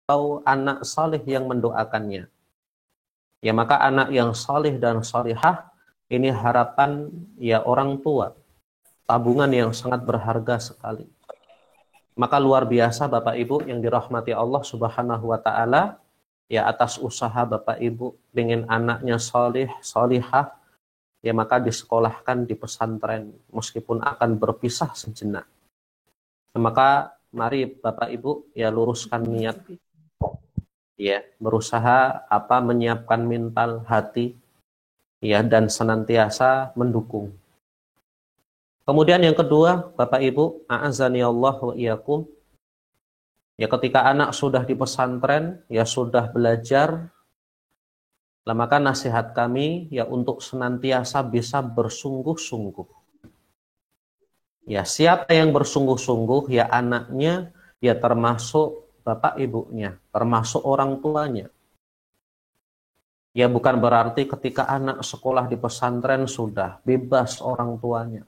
atau anak saleh yang mendoakannya. Ya, maka anak yang saleh dan salihah ini harapan ya orang tua, tabungan yang sangat berharga sekali. Maka luar biasa Bapak Ibu yang dirahmati Allah Subhanahu wa taala, ya atas usaha Bapak Ibu dengan anaknya saleh, salihah, ya maka disekolahkan di pesantren meskipun akan berpisah sejenak. Maka mari Bapak Ibu ya luruskan niat, ya berusaha menyiapkan mental hati, ya dan senantiasa mendukung. Kemudian yang kedua, Bapak Ibu, a'azani Allah wa iyyakum, ya ketika anak sudah di pesantren, ya sudah belajar, maka nasihat kami ya untuk senantiasa bisa bersungguh-sungguh. Ya siapa yang bersungguh-sungguh, ya anaknya, ya termasuk bapak ibunya, termasuk orang tuanya. Ya bukan berarti ketika anak sekolah di pesantren sudah bebas orang tuanya.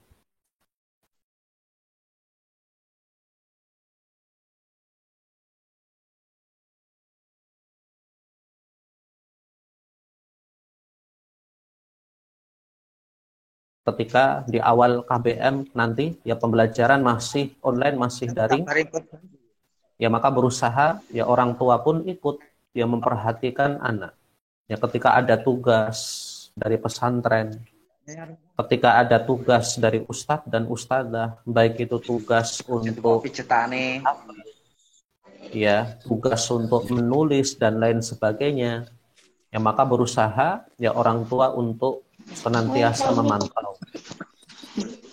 Ketika di awal KBM nanti ya pembelajaran masih online, masih daring, ya maka berusaha ya orang tua pun ikut ya memperhatikan anak. Ya ketika ada tugas dari pesantren, ketika ada tugas dari ustadz dan ustadzah, baik itu tugas untuk ya tugas untuk menulis dan lain sebagainya, ya maka berusaha ya orang tua untuk senantiasa memantau.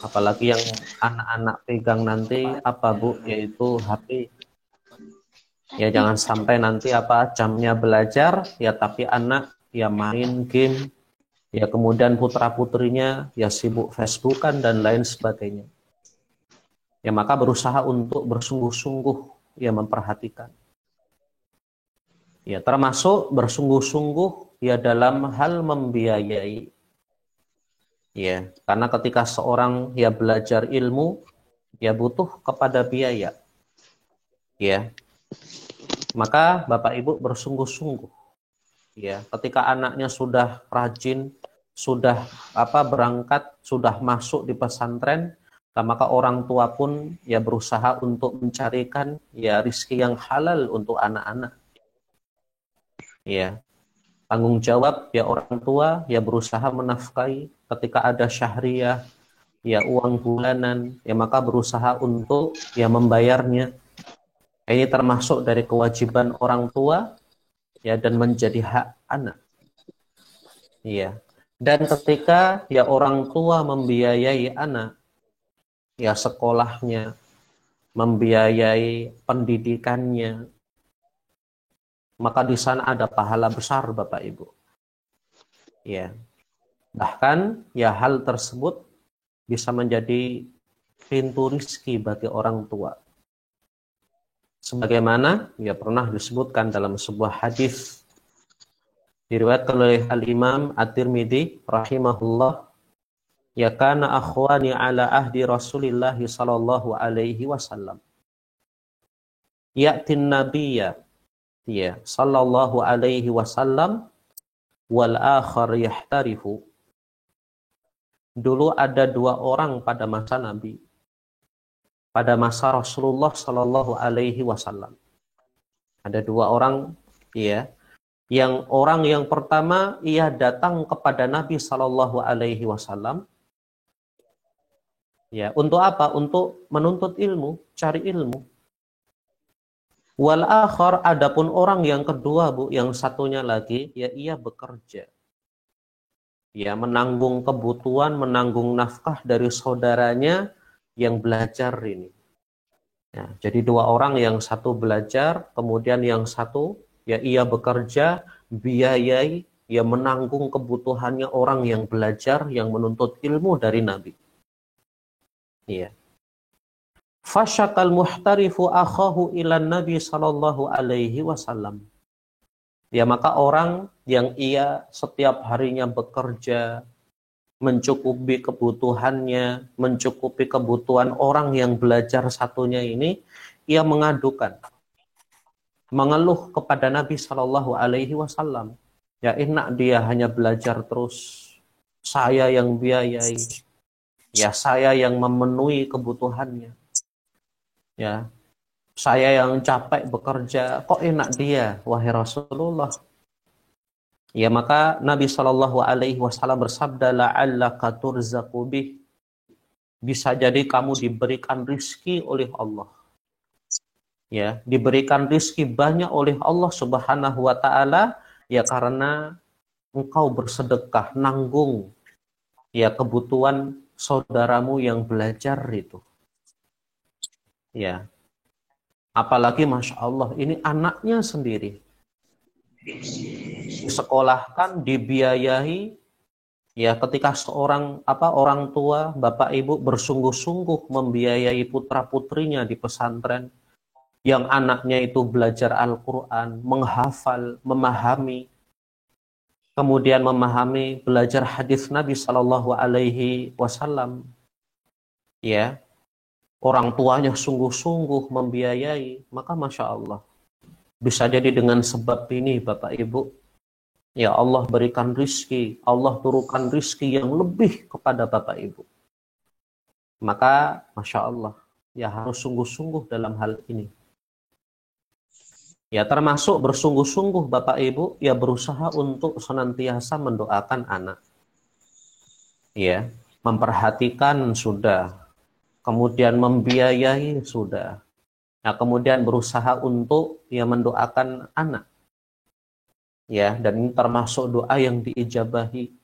Apalagi yang anak-anak pegang nanti Bu, yaitu HP. Ya jangan sampai nanti jamnya belajar ya tapi anak ya main game, ya kemudian putra-putrinya ya sibuk Facebookan dan lain sebagainya. Ya maka berusaha untuk bersungguh-sungguh ya memperhatikan. Ya termasuk bersungguh-sungguh ya dalam hal membiayai. Ya, karena ketika seorang ya belajar ilmu ya butuh kepada biaya. Ya. Maka Bapak Ibu bersungguh-sungguh. Ya, ketika anaknya sudah rajin, sudah berangkat, sudah masuk di pesantren, maka orang tua pun ya berusaha untuk mencarikan ya rizki yang halal untuk anak-anak. Ya, tanggung jawab ya orang tua ya berusaha menafkahi ketika ada syahriah, ya uang bulanan, ya maka berusaha untuk ya membayarnya. Ini termasuk dari kewajiban orang tua ya dan menjadi hak anak. Iya. Dan ketika ya orang tua membiayai anak, ya sekolahnya, membiayai pendidikannya, maka di sana ada pahala besar Bapak Ibu. Ya. Bahkan ya hal tersebut bisa menjadi pintu rizki bagi orang tua. Sebagaimana ya pernah disebutkan dalam sebuah hadis diriwayatkan oleh Al-Imam At-Tirmidzi rahimahullah, ya kana akhwani ala ahdi Rasulillah sallallahu alaihi wasallam ya'tin nabiyya ya sallallahu alaihi wasallam wal akhar yahtarifu. Dulu ada dua orang pada masa Nabi, pada masa Rasulullah sallallahu alaihi wasallam. Ada dua orang ya, yang orang yang pertama ia datang kepada Nabi sallallahu alaihi wasallam ya, untuk apa? Untuk menuntut ilmu, cari ilmu. Wal akhar, adapun orang yang kedua Bu, yang satunya lagi ya ia bekerja. Ya menanggung kebutuhan, menanggung nafkah dari saudaranya yang belajar ini. Ya, jadi dua orang, yang satu belajar, kemudian yang satu ya ia bekerja, biayai, ya menanggung kebutuhannya orang yang belajar, yang menuntut ilmu dari Nabi. Iya. Fasyakal muhtarifu akhahu ilan Nabi sallallahu alaihi wasallam. Ya maka orang yang ia setiap harinya bekerja, mencukupi kebutuhannya, mencukupi kebutuhan orang yang belajar satunya ini, ia mengadukan. mengeluh kepada Nabi Shallallahu Alaihi Wasallam. Ya enak dia hanya belajar terus, saya yang biayai, ya saya yang memenuhi kebutuhannya, ya saya yang capek bekerja, kok enak dia, wahai Rasulullah. Ya maka Nabi Shallallahu Alaihi Wasallam bersabda, la'allaka turzaqu bih, bisa jadi kamu diberikan rizki oleh Allah. Ya, diberikan rizki banyak oleh Allah Subhanahu wa taala ya karena engkau bersedekah nanggung ya kebutuhan saudaramu yang belajar itu. Ya, apalagi Masya Allah ini anaknya sendiri disekolahkan, dibiayai. Ya, ketika seorang orang tua, bapak ibu bersungguh-sungguh membiayai putra-putrinya di pesantren, yang anaknya itu belajar Al-Quran, menghafal, memahami, kemudian memahami, belajar hadis Nabi Shallallahu Alaihi Wasallam, ya, orang tuanya sungguh-sungguh membiayai, maka Masya Allah, bisa jadi dengan sebab ini Bapak Ibu, ya Allah berikan rizki, Allah turunkan rizki yang lebih kepada Bapak Ibu. Maka Masya Allah, ya harus sungguh-sungguh dalam hal ini. Ya termasuk bersungguh-sungguh Bapak Ibu, ya berusaha untuk senantiasa mendoakan anak. Ya, memperhatikan sudah, kemudian membiayai sudah. Nah, kemudian berusaha untuk ya mendoakan anak. Ya, dan ini termasuk doa yang diijabahi.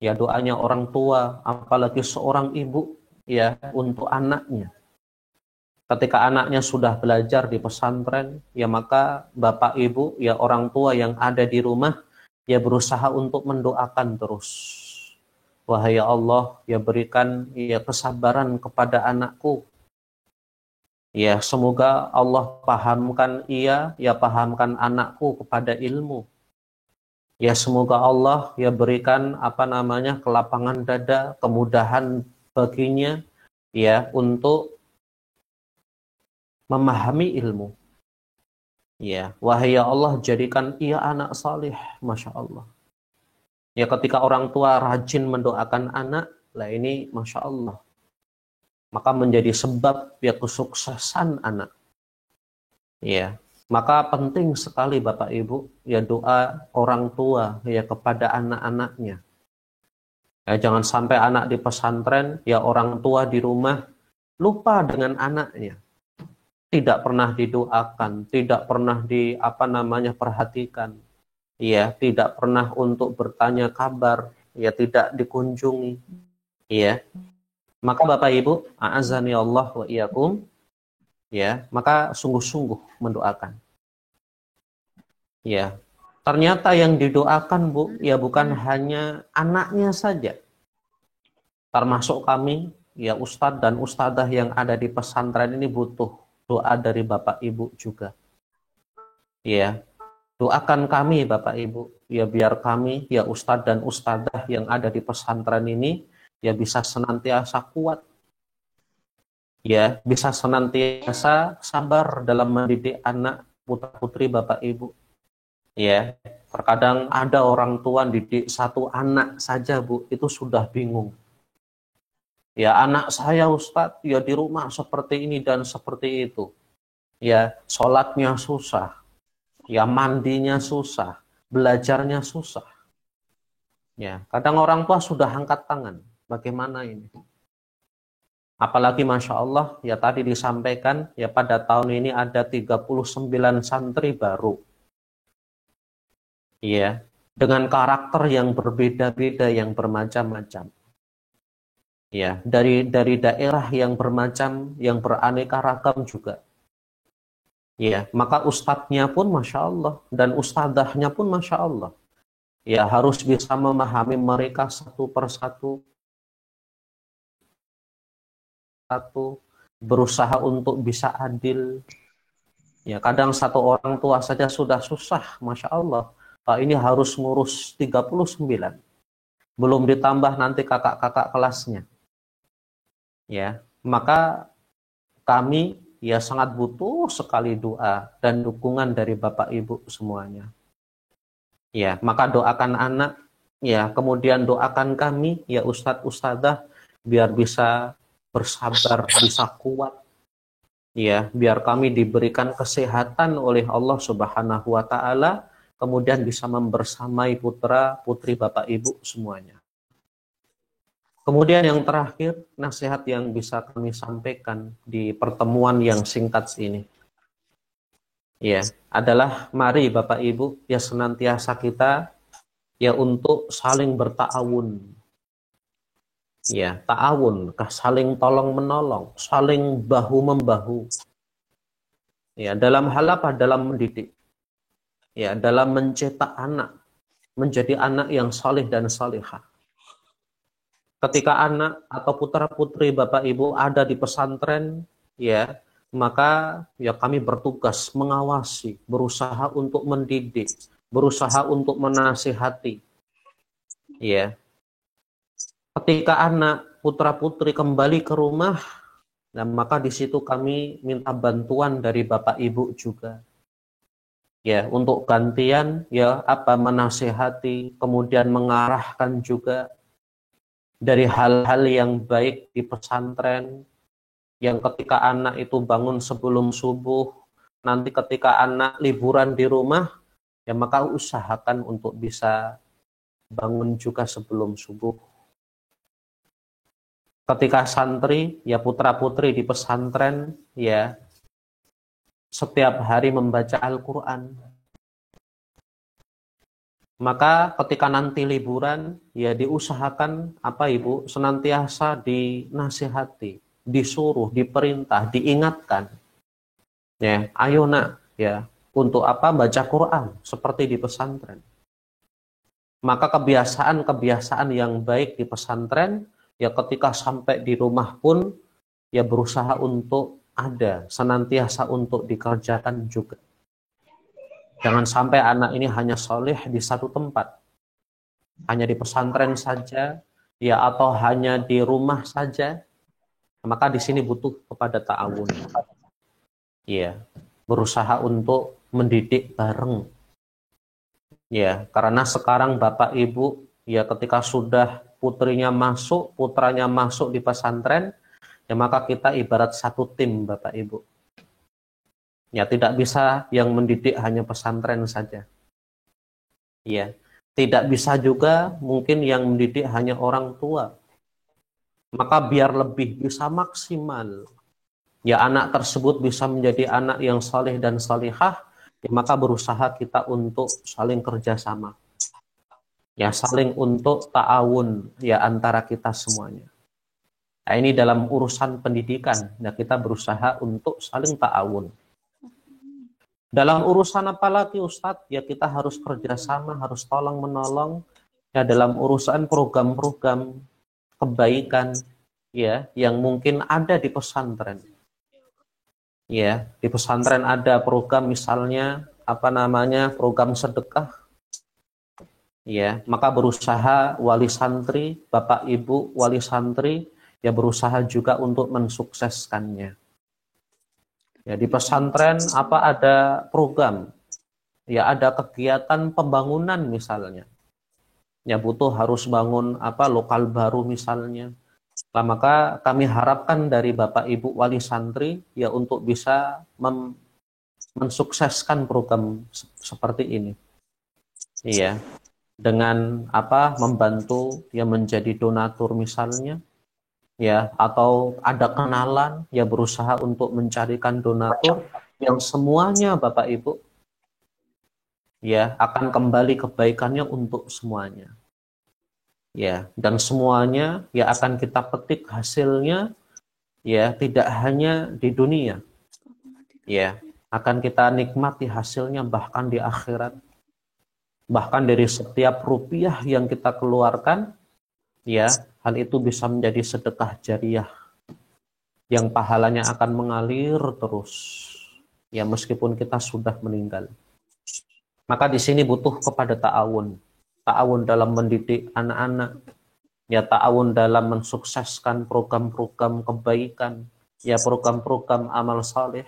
Ya, doanya orang tua, apalagi seorang ibu ya untuk anaknya. Ketika anaknya sudah belajar di pesantren, ya maka bapak ibu, ya orang tua yang ada di rumah, ya berusaha untuk mendoakan terus. Wahai Allah, ya berikan ya kesabaran kepada anakku. Ya semoga Allah pahamkan ia, ya pahamkan anakku kepada ilmu. Ya semoga Allah ya berikan kelapangan dada, kemudahan baginya ya untuk memahami ilmu. Ya, wahai ya Allah jadikan ia anak salih, Masya Allah. Ya ketika orang tua rajin mendoakan anak, lah ini Masya Allah, maka menjadi sebab ya kesuksesan anak. Ya, maka penting sekali Bapak Ibu ya doa orang tua ya kepada anak-anaknya. Ya, jangan sampai anak di pesantren ya orang tua di rumah lupa dengan anaknya. Tidak pernah didoakan, tidak pernah perhatikan. Ya, tidak pernah untuk bertanya kabar, ya tidak dikunjungi. Ya. Maka Bapak Ibu, a'azani Allah wa iyyakum, ya, maka sungguh-sungguh mendoakan. Ya. Ternyata yang didoakan Bu, ya bukan hanya anaknya saja. Termasuk kami, ya Ustadz dan Ustadzah yang ada di pesantren ini butuh doa dari Bapak Ibu juga. Ya. Doakan kami Bapak Ibu, ya biar kami, ya Ustadz dan Ustadzah yang ada di pesantren ini, ya bisa senantiasa kuat, ya bisa senantiasa sabar dalam mendidik anak putra-putri Bapak Ibu. Ya, terkadang ada orang tua didik satu anak saja Bu, itu sudah bingung. Ya anak saya Ustadz, ya di rumah seperti ini dan seperti itu. Ya sholatnya susah, ya mandinya susah, belajarnya susah. Ya, kadang orang tua sudah angkat tangan. Bagaimana ini? Apalagi Masya Allah, ya tadi disampaikan, ya pada tahun ini ada 39 santri baru. Ya, dengan karakter yang berbeda-beda, yang bermacam-macam. Ya, dari daerah yang bermacam, yang beraneka ragam juga. Ya, maka ustadznya pun Masya Allah, dan ustadzahnya pun Masya Allah. Ya, harus bisa memahami mereka satu persatu, berusaha untuk bisa adil. Ya, kadang satu orang tua saja sudah susah, Masya Allah. Pak ini harus ngurus 39. Belum ditambah nanti kakak-kakak kelasnya. Ya, maka kami ya sangat butuh sekali doa dan dukungan dari Bapak Ibu semuanya. Ya, maka doakan anak, ya, kemudian doakan kami, ya Ustadz Ustadzah, biar bisa bersabar, bisa kuat, ya, biar kami diberikan kesehatan oleh Allah Subhanahu wa taala, kemudian bisa membersamai putra putri Bapak Ibu semuanya. Kemudian yang terakhir, nasihat yang bisa kami sampaikan di pertemuan yang singkat ini, ya, adalah mari Bapak Ibu, ya senantiasa kita, ya untuk saling berta'awun, ya ta'awun, saling tolong menolong, saling bahu membahu, ya dalam hal apa? Dalam mendidik, ya dalam mencetak anak menjadi anak yang saleh dan salihah. Ketika anak atau putra putri Bapak Ibu ada di pesantren, ya, maka ya kami bertugas mengawasi, berusaha untuk mendidik, berusaha untuk menasihati, ya. Ketika anak putra putri kembali ke rumah, nah maka di situ kami minta bantuan dari Bapak Ibu juga, ya, untuk gantian, ya apa, menasihati, kemudian mengarahkan juga dari hal-hal yang baik di pesantren, yang ketika anak itu bangun sebelum subuh, nanti ketika anak liburan di rumah, ya maka usahakan untuk bisa bangun juga sebelum subuh. Ketika santri, ya putra-putri di pesantren, ya setiap hari membaca Al-Quran. Maka ketika nanti liburan, ya diusahakan apa Ibu, senantiasa dinasihati, disuruh, diperintah, diingatkan. Ya, ayo nak, ya, untuk apa baca Quran seperti di pesantren. Maka kebiasaan-kebiasaan yang baik di pesantren, ya ketika sampai di rumah pun, ya berusaha untuk ada, senantiasa untuk dikerjakan juga. Jangan sampai anak ini hanya soleh di satu tempat, hanya di pesantren saja, ya atau hanya di rumah saja. Maka di sini butuh kepada ta'awun. Ya, berusaha untuk mendidik bareng. Ya, karena sekarang Bapak Ibu, ya ketika sudah putranya masuk di pesantren, ya maka kita ibarat satu tim Bapak Ibu. Ya, tidak bisa yang mendidik hanya pesantren saja. Ya, tidak bisa juga mungkin yang mendidik hanya orang tua. Maka biar lebih bisa maksimal, ya anak tersebut bisa menjadi anak yang saleh dan salihah, ya maka berusaha kita untuk saling kerjasama. Ya, saling untuk ta'awun, ya antara kita semuanya. Nah, ini dalam urusan pendidikan, ya kita berusaha untuk saling ta'awun. Dalam urusan apa lagi Ustadz? Ya kita harus kerjasama, harus tolong menolong. Ya dalam urusan program-program kebaikan, ya yang mungkin ada di pesantren. Ya di pesantren ada program misalnya apa namanya program sedekah. Ya maka berusaha wali santri, Bapak Ibu wali santri, ya berusaha juga untuk mensukseskannya. Ya di pesantren apa ada program, ya ada kegiatan pembangunan misalnya, ya butuh harus bangun apa lokal baru misalnya. Nah, maka kami harapkan dari Bapak Ibu wali santri ya untuk bisa mensukseskan program seperti ini. Iya, dengan apa membantu ya menjadi donatur misalnya, ya atau ada kenalan ya berusaha untuk mencarikan donatur yang semuanya Bapak Ibu ya akan kembali kebaikannya untuk semuanya. Ya, dan semuanya ya akan kita petik hasilnya ya tidak hanya di dunia. Ya, akan kita nikmati hasilnya bahkan di akhirat. Bahkan dari setiap rupiah yang kita keluarkan ya, hal itu bisa menjadi sedekah jariah yang pahalanya akan mengalir terus. Ya, meskipun kita sudah meninggal. Maka di sini butuh kepada ta'awun. Ta'awun dalam mendidik anak-anak, ya ta'awun dalam mensukseskan program-program kebaikan, ya program-program amal saleh.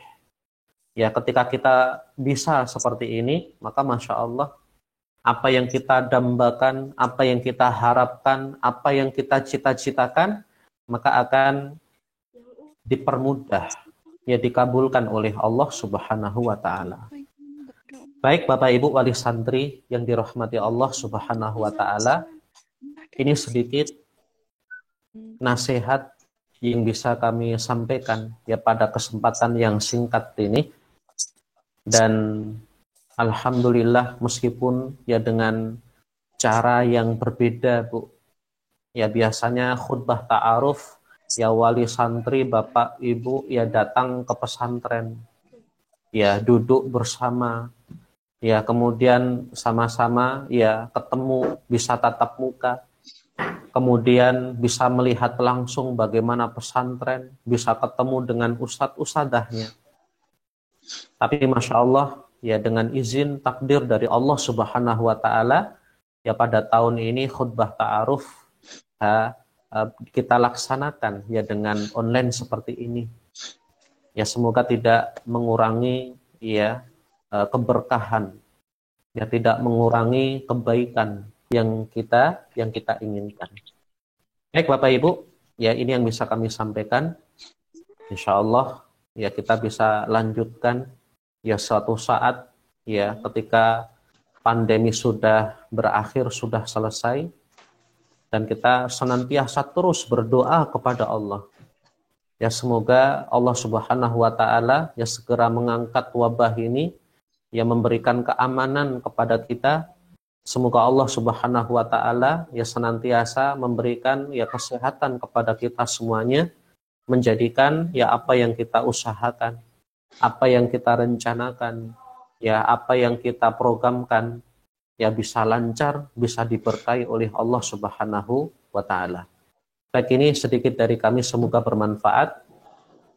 Ya ketika kita bisa seperti ini, maka Masya Allah, apa yang kita dambakan, apa yang kita harapkan, apa yang kita cita-citakan, maka akan dipermudah, ya dikabulkan oleh Allah Subhanahu wa Ta'ala. Baik Bapak Ibu wali santri yang dirahmati Allah Subhanahu wa Ta'ala, ini sedikit nasihat yang bisa kami sampaikan ya pada kesempatan yang singkat ini. Dan alhamdulillah meskipun ya dengan cara yang berbeda Bu. Ya biasanya khutbah ta'aruf ya wali santri Bapak Ibu ya datang ke pesantren. Ya duduk bersama. Ya kemudian sama-sama ya ketemu bisa tatap muka. Kemudian bisa melihat langsung bagaimana pesantren, bisa ketemu dengan ustadz-ustadzahnya. Tapi Masya Allah, ya dengan izin takdir dari Allah Subhanahu wa Ta'ala, ya pada tahun ini khutbah ta'aruf kita laksanakan ya dengan online seperti ini. Ya semoga tidak mengurangi ya keberkahan, ya tidak mengurangi kebaikan yang kita inginkan. Baik Bapak Ibu, ya ini yang bisa kami sampaikan. Insya Allah ya kita bisa lanjutkan ya suatu saat ya ketika pandemi sudah berakhir, sudah selesai, dan kita senantiasa terus berdoa kepada Allah. Ya semoga Allah Subhanahu wa Ta'ala ya segera mengangkat wabah ini, ya memberikan keamanan kepada kita. Semoga Allah Subhanahu wa Ta'ala ya senantiasa memberikan ya kesehatan kepada kita semuanya, menjadikan ya apa yang kita usahakan, apa yang kita rencanakan, ya apa yang kita programkan, ya bisa lancar, bisa diberkahi oleh Allah Subhanahu wa Ta'ala. Baik, ini sedikit dari kami, semoga bermanfaat.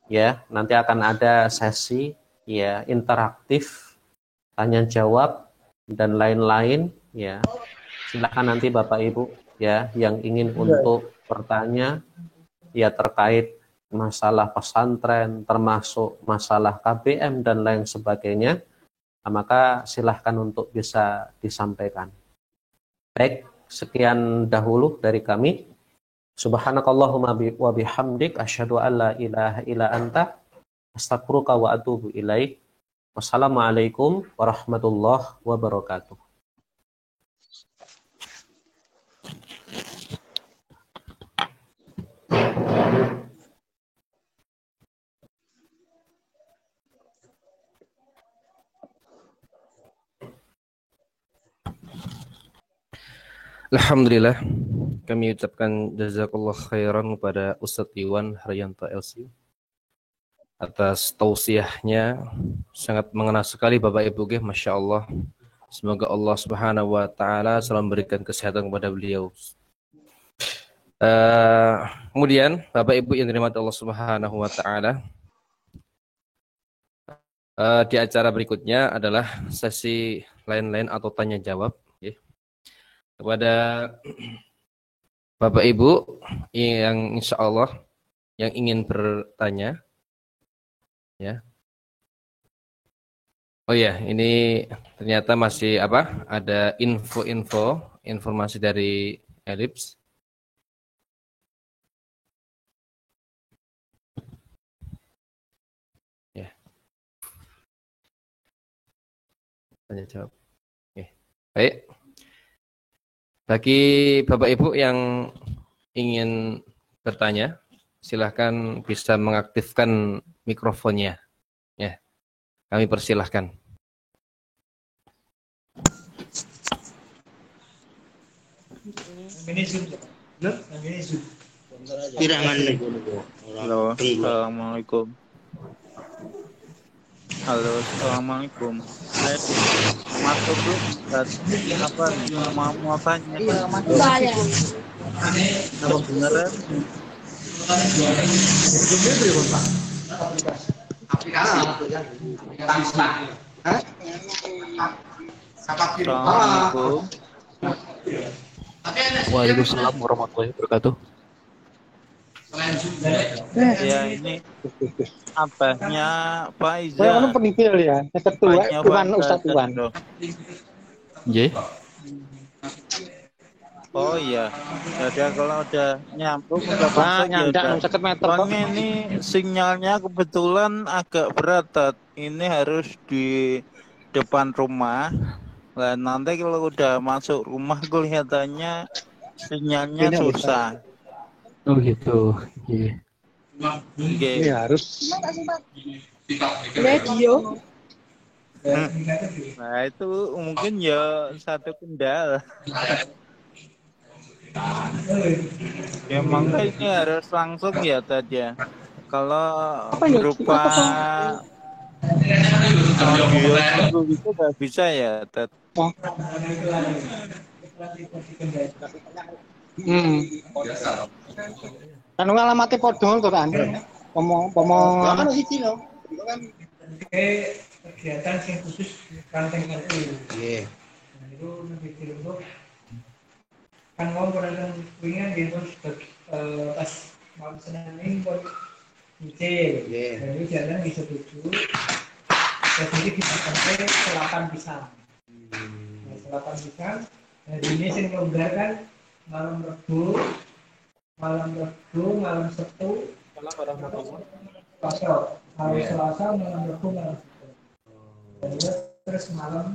Ya, nanti akan ada sesi ya interaktif, tanya jawab dan lain-lain. Ya, silakan nanti Bapak Ibu ya yang ingin untuk bertanya ya terkait masalah pesantren, termasuk masalah KBM dan lain sebagainya, maka silahkan untuk bisa disampaikan. Baik, sekian dahulu dari kami. Subhanakallahumma wa bihamdik asyhadu an la ilaha illa anta astaghfiruka wa atubu ilaik. Wassalamualaikum warahmatullahi wabarakatuh. Alhamdulillah, kami ucapkan jazakallah khairan kepada Ustadz Iwan Haryanto LC atas tausiahnya, sangat mengena sekali Bapak Ibu, Masya Allah. Semoga Allah Subhanahu wa Ta'ala selalu memberikan kesehatan kepada beliau. Kemudian Bapak Ibu yang dirahmati Allah Subhanahu wa Ta'ala, di acara berikutnya adalah sesi lain-lain atau tanya jawab kepada Bapak Ibu yang insya Allah yang ingin bertanya, ya. Oh ya, ini ternyata masih ada informasi dari Elips. Ya. Tanya jawab. Oke. Baik. Bagi Bapak Ibu yang ingin bertanya, silahkan bisa mengaktifkan mikrofonnya. Ya, kami persilahkan. Halo, assalamualaikum. Halo, assalamualaikum. Saya masuk dulu. Apa nih? Mau tanya? Apa beneran? Assalamualaikum. Waalaikumsalam warahmatullahi wabarakatuh. Ya ini abahnya Saya kan Faiza. penipil ya. Yang ketua Abahnya Tuan Faiza Ustaz Tuan. Chandra. Nggih. Oh iya. Jadi kalau udah nyambung, udah Nah, masuk ya nyandak udah. 50 meter kok. Soalnya ini sinyalnya kebetulan agak berat, Tat. Ini harus di depan rumah. Nah, nanti kalau udah masuk rumah kelihatannya sinyalnya Ini bisa. susah. Oh gitu. Nggih. Oke. Ini harus Nah, itu mungkin ya satu kendala. Ya makanya harus langsung ya tadi ya. Kalau apa ini? berupa audio itu nggak bisa ya, Tat. Oh. Kan alamatnya podol tuh kan. Ngomong apa sih lo? Kegiatan yang khusus ranting itu. Iya. Itu nanti untuk kan mau pada wingan gitu pas malam Senin ini buat nyicil. Jadi jalan bisa 7. Jadi kita sampai selatan pisang. Selatan pisang. Jadi ini sih longgar kan malam Rabu, malam Sabtu, malam Selasa, malam Rabu, malam Sabtu. Terus malam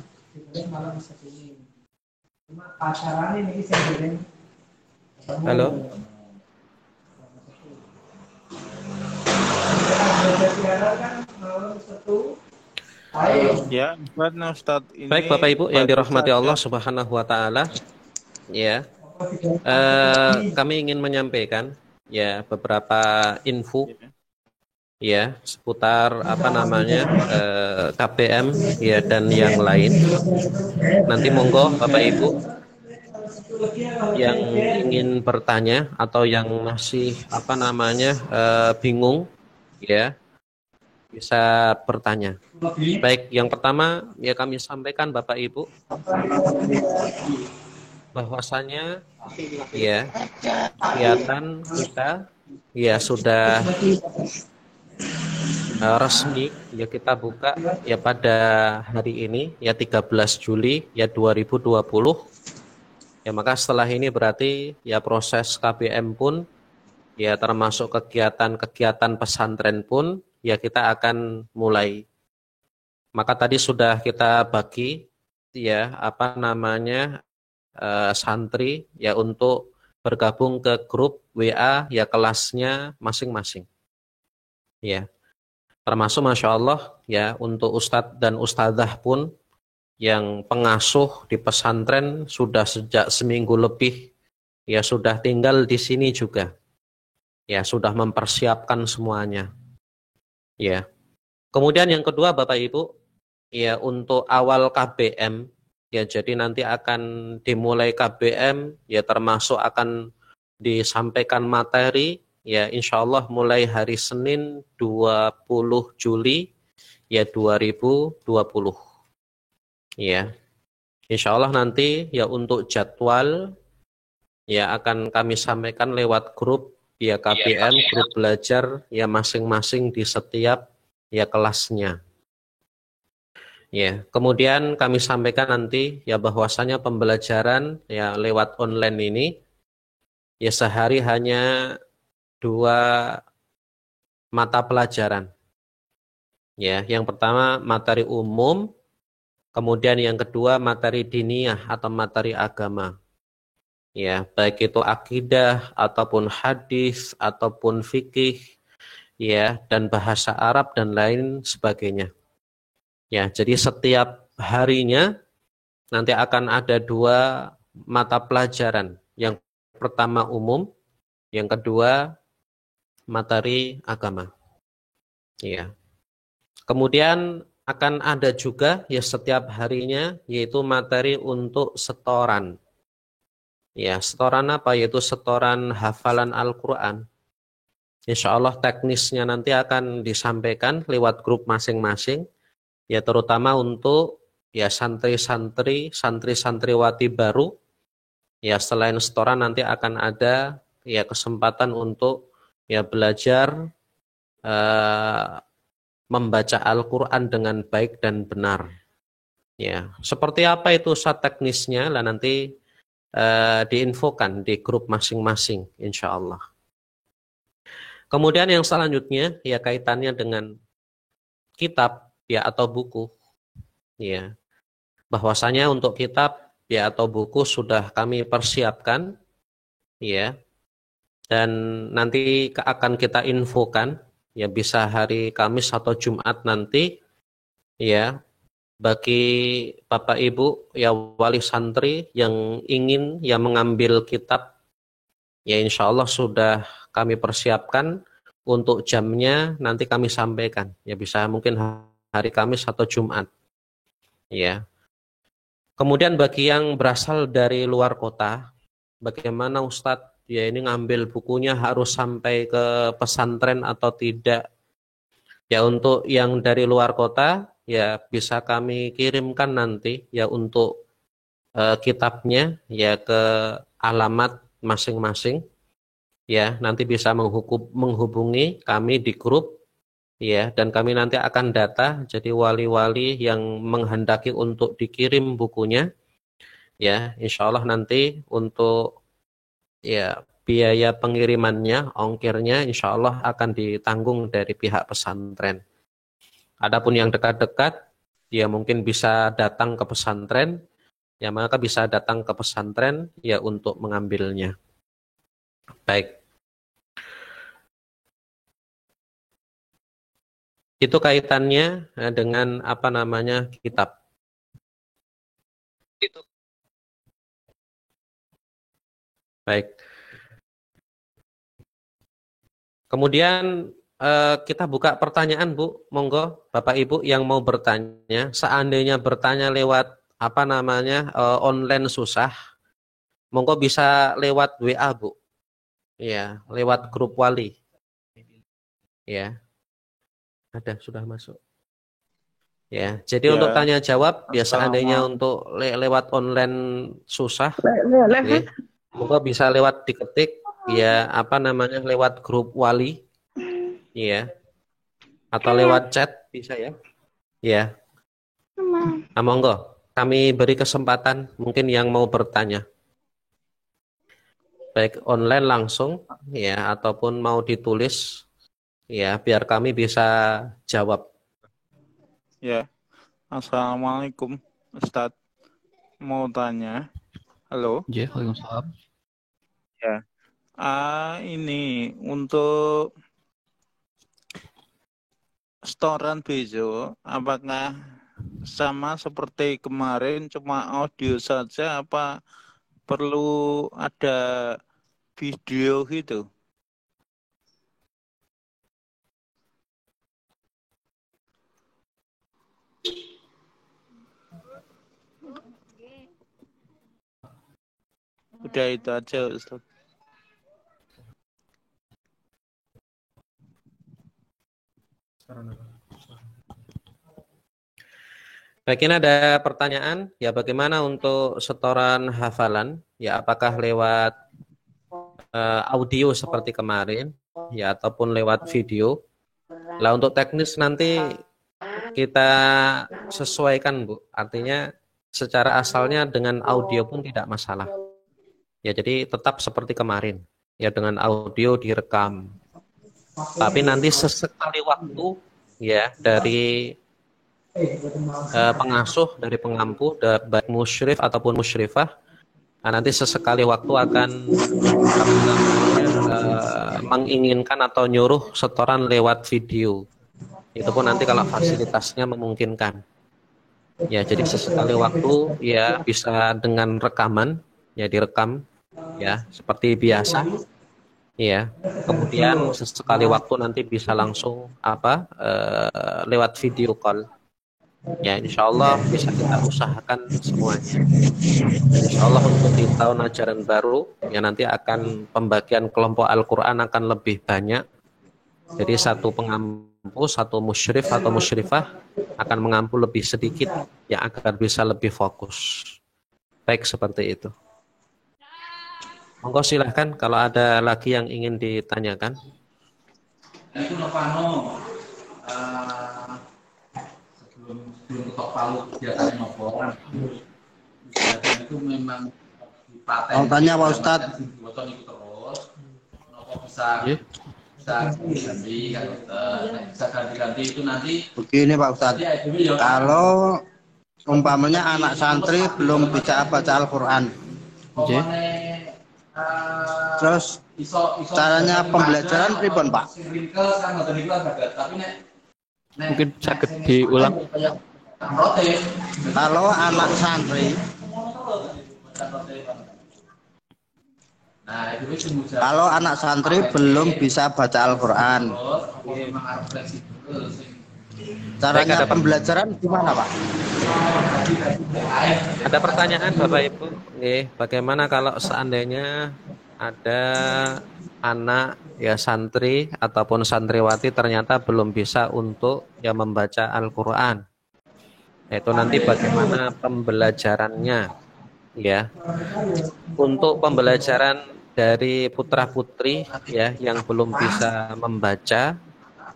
Sabtu ini. Cuma pasaran ini saya bilang. Halo. Ya, Ustaz, ini Baik Bapak Ibu yang dirahmati Allah Subhanahu wa taala. Ya. Kami ingin menyampaikan ya beberapa info ya seputar KPM ya dan yang lain. Nanti monggo Bapak Ibu yang ingin bertanya atau yang masih bingung ya bisa bertanya. Baik, yang pertama ya kami sampaikan Bapak Ibu bahwasanya ya kegiatan kita ya sudah resmi ya kita buka ya pada hari ini ya 13 Juli ya 2020 ya, maka setelah ini berarti ya proses KBM pun ya termasuk kegiatan-kegiatan pesantren pun ya kita akan mulai. Maka tadi sudah kita bagi ya santri ya untuk bergabung ke grup WA ya kelasnya masing-masing. Ya. Termasuk Masya Allah ya untuk Ustadz dan Ustadzah pun yang pengasuh di pesantren sudah sejak seminggu lebih ya sudah tinggal di sini juga. Ya sudah mempersiapkan semuanya. Ya. Kemudian yang kedua Bapak Ibu, ya untuk awal KBM, ya jadi nanti akan dimulai KBM, ya termasuk akan disampaikan materi, ya insya Allah mulai hari Senin 20 Juli, ya 2020. Ya, insya Allah nanti ya untuk jadwal, ya akan kami sampaikan lewat grup, ya KBM, grup belajar, ya masing-masing di setiap ya kelasnya. Ya, kemudian kami sampaikan nanti ya bahwasanya pembelajaran ya lewat online ini ya sehari hanya 2 mata pelajaran. Ya, yang pertama materi umum, kemudian yang kedua materi diniyah atau materi agama. Ya, baik itu akidah ataupun hadis ataupun fikih ya dan bahasa Arab dan lain sebagainya. Ya, jadi setiap harinya nanti akan ada 2 mata pelajaran. Yang pertama umum, yang kedua materi agama. Ya. Kemudian akan ada juga ya setiap harinya yaitu materi untuk setoran. Ya, setoran apa? Yaitu setoran hafalan Al-Quran. Insya Allah teknisnya nanti akan disampaikan lewat grup masing-masing. Ya terutama untuk ya santri-santriwati baru. Ya selain setoran nanti akan ada ya kesempatan untuk ya belajar membaca Al-Quran dengan baik dan benar. Ya, seperti apa itu Ustaz teknisnya lah nanti diinfokan di grup masing-masing, insya Allah. Kemudian yang selanjutnya ya kaitannya dengan kitab ya atau buku, ya bahwasanya untuk kitab ya atau buku sudah kami persiapkan, ya, dan nanti akan kita infokan ya bisa hari Kamis atau Jumat nanti, ya. Bagi Bapak Ibu ya wali santri yang ingin ya mengambil kitab, ya insya Allah sudah kami persiapkan untuk jamnya nanti kami sampaikan. Ya bisa mungkin hari Kamis atau Jumat. Ya. Kemudian bagi yang berasal dari luar kota, bagaimana Ustadz? Ya ini ngambil bukunya harus sampai ke pesantren atau tidak? Ya untuk yang dari luar kota, ya bisa kami kirimkan nanti ya untuk kitabnya ya ke alamat masing-masing, ya nanti bisa menghubungi kami di grup, ya, dan kami nanti akan data. Jadi wali-wali yang menghendaki untuk dikirim bukunya, ya insya Allah nanti untuk ya biaya pengirimannya, ongkirnya insya Allah akan ditanggung dari pihak pesantren. Adapun yang dekat-dekat, ya mungkin bisa datang ke pesantren, ya maka bisa datang ke pesantren ya untuk mengambilnya. Baik. Itu kaitannya dengan apa namanya kitab. Itu. Baik. Kemudian kita buka pertanyaan, Bu. Monggo Bapak Ibu yang mau bertanya, seandainya bertanya lewat apa namanya online susah, monggo bisa lewat WA, Bu. Ya, lewat grup wali. Ya. Ada sudah masuk. Ya, jadi untuk tanya jawab ya seandainya untuk lewat online susah, okay, monggo bisa lewat diketik ya apa namanya lewat grup wali. Iya. Atau lewat chat bisa ya. Ya. Nah, monggo. Kami beri kesempatan mungkin yang mau bertanya. Baik online langsung ya ataupun mau ditulis ya biar kami bisa jawab. Ya. Assalamualaikum Ustadz. Mau tanya. Halo. Ya, waalaikumsalam. Ya. Ini untuk setoran besok, apakah sama seperti kemarin cuma audio saja apa perlu ada video gitu? Udah itu aja Ustaz. Baik, ini ada pertanyaan, ya bagaimana untuk setoran hafalan, ya apakah lewat audio seperti kemarin, ya ataupun lewat video. Lah untuk teknis nanti kita sesuaikan, Bu. Artinya secara asalnya dengan audio pun tidak masalah. Ya jadi tetap seperti kemarin, ya dengan audio direkam. Tapi nanti sesekali waktu, ya dari pengasuh dari pengampu baik musyrif ataupun musyrifah nanti sesekali waktu akan menginginkan atau nyuruh setoran lewat video. Itu pun nanti kalau fasilitasnya memungkinkan. Ya jadi sesekali waktu ya bisa dengan rekaman ya direkam ya seperti biasa. Ya kemudian sesekali waktu nanti bisa langsung lewat video call. Ya insya Allah bisa kita usahakan semuanya. Insya Allah untuk di tahun ajaran baru ya nanti akan pembagian kelompok Al-Quran akan lebih banyak. Jadi satu pengampu, satu musyrif atau musyrifah akan mengampu lebih sedikit ya agar bisa lebih fokus. Baik seperti itu. Monggo silahkan kalau ada lagi yang ingin ditanyakan. Itu Novano sebelum ketok palu kegiatan nopo kan kegiatan itu memang dipaten. Mau tanya Pak Ustadz. Diboton itu terus nopo bisa ganti kan bisa ganti itu nanti. Begini Pak Ustadz, kalau umpamanya anak santri belum bisa baca Al-Quran, terus caranya pembelajaran pripun Pak? Mungkin bisa diulang. Kalau anak santri belum bisa baca Al-Quran, caranya pembelajaran gimana Pak? Ada pertanyaan Bapak Ibu? Bagaimana kalau seandainya ada anak ya santri ataupun santriwati ternyata belum bisa untuk ya membaca Al-Quran? Itu nanti bagaimana pembelajarannya ya? Untuk pembelajaran dari putra-putri ya yang belum bisa membaca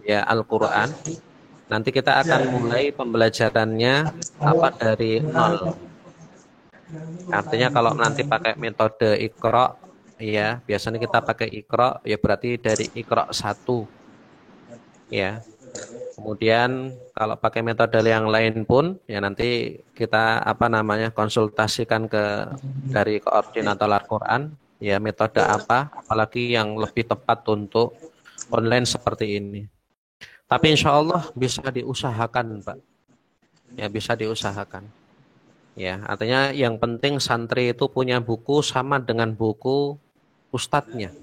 ya Al-Quran, nanti kita akan mulai pembelajarannya dari nol. Artinya kalau nanti pakai metode Iqra ya, biasanya kita pakai Iqra ya berarti dari Iqra 1 ya. Kemudian kalau pakai metode yang lain pun ya nanti kita konsultasikan dari koordinator Al-Quran ya metode apa, apalagi yang lebih tepat untuk online seperti ini. Tapi insya Allah bisa diusahakan Pak. Ya bisa diusahakan. Ya artinya yang penting santri itu punya buku sama dengan buku ustadznya.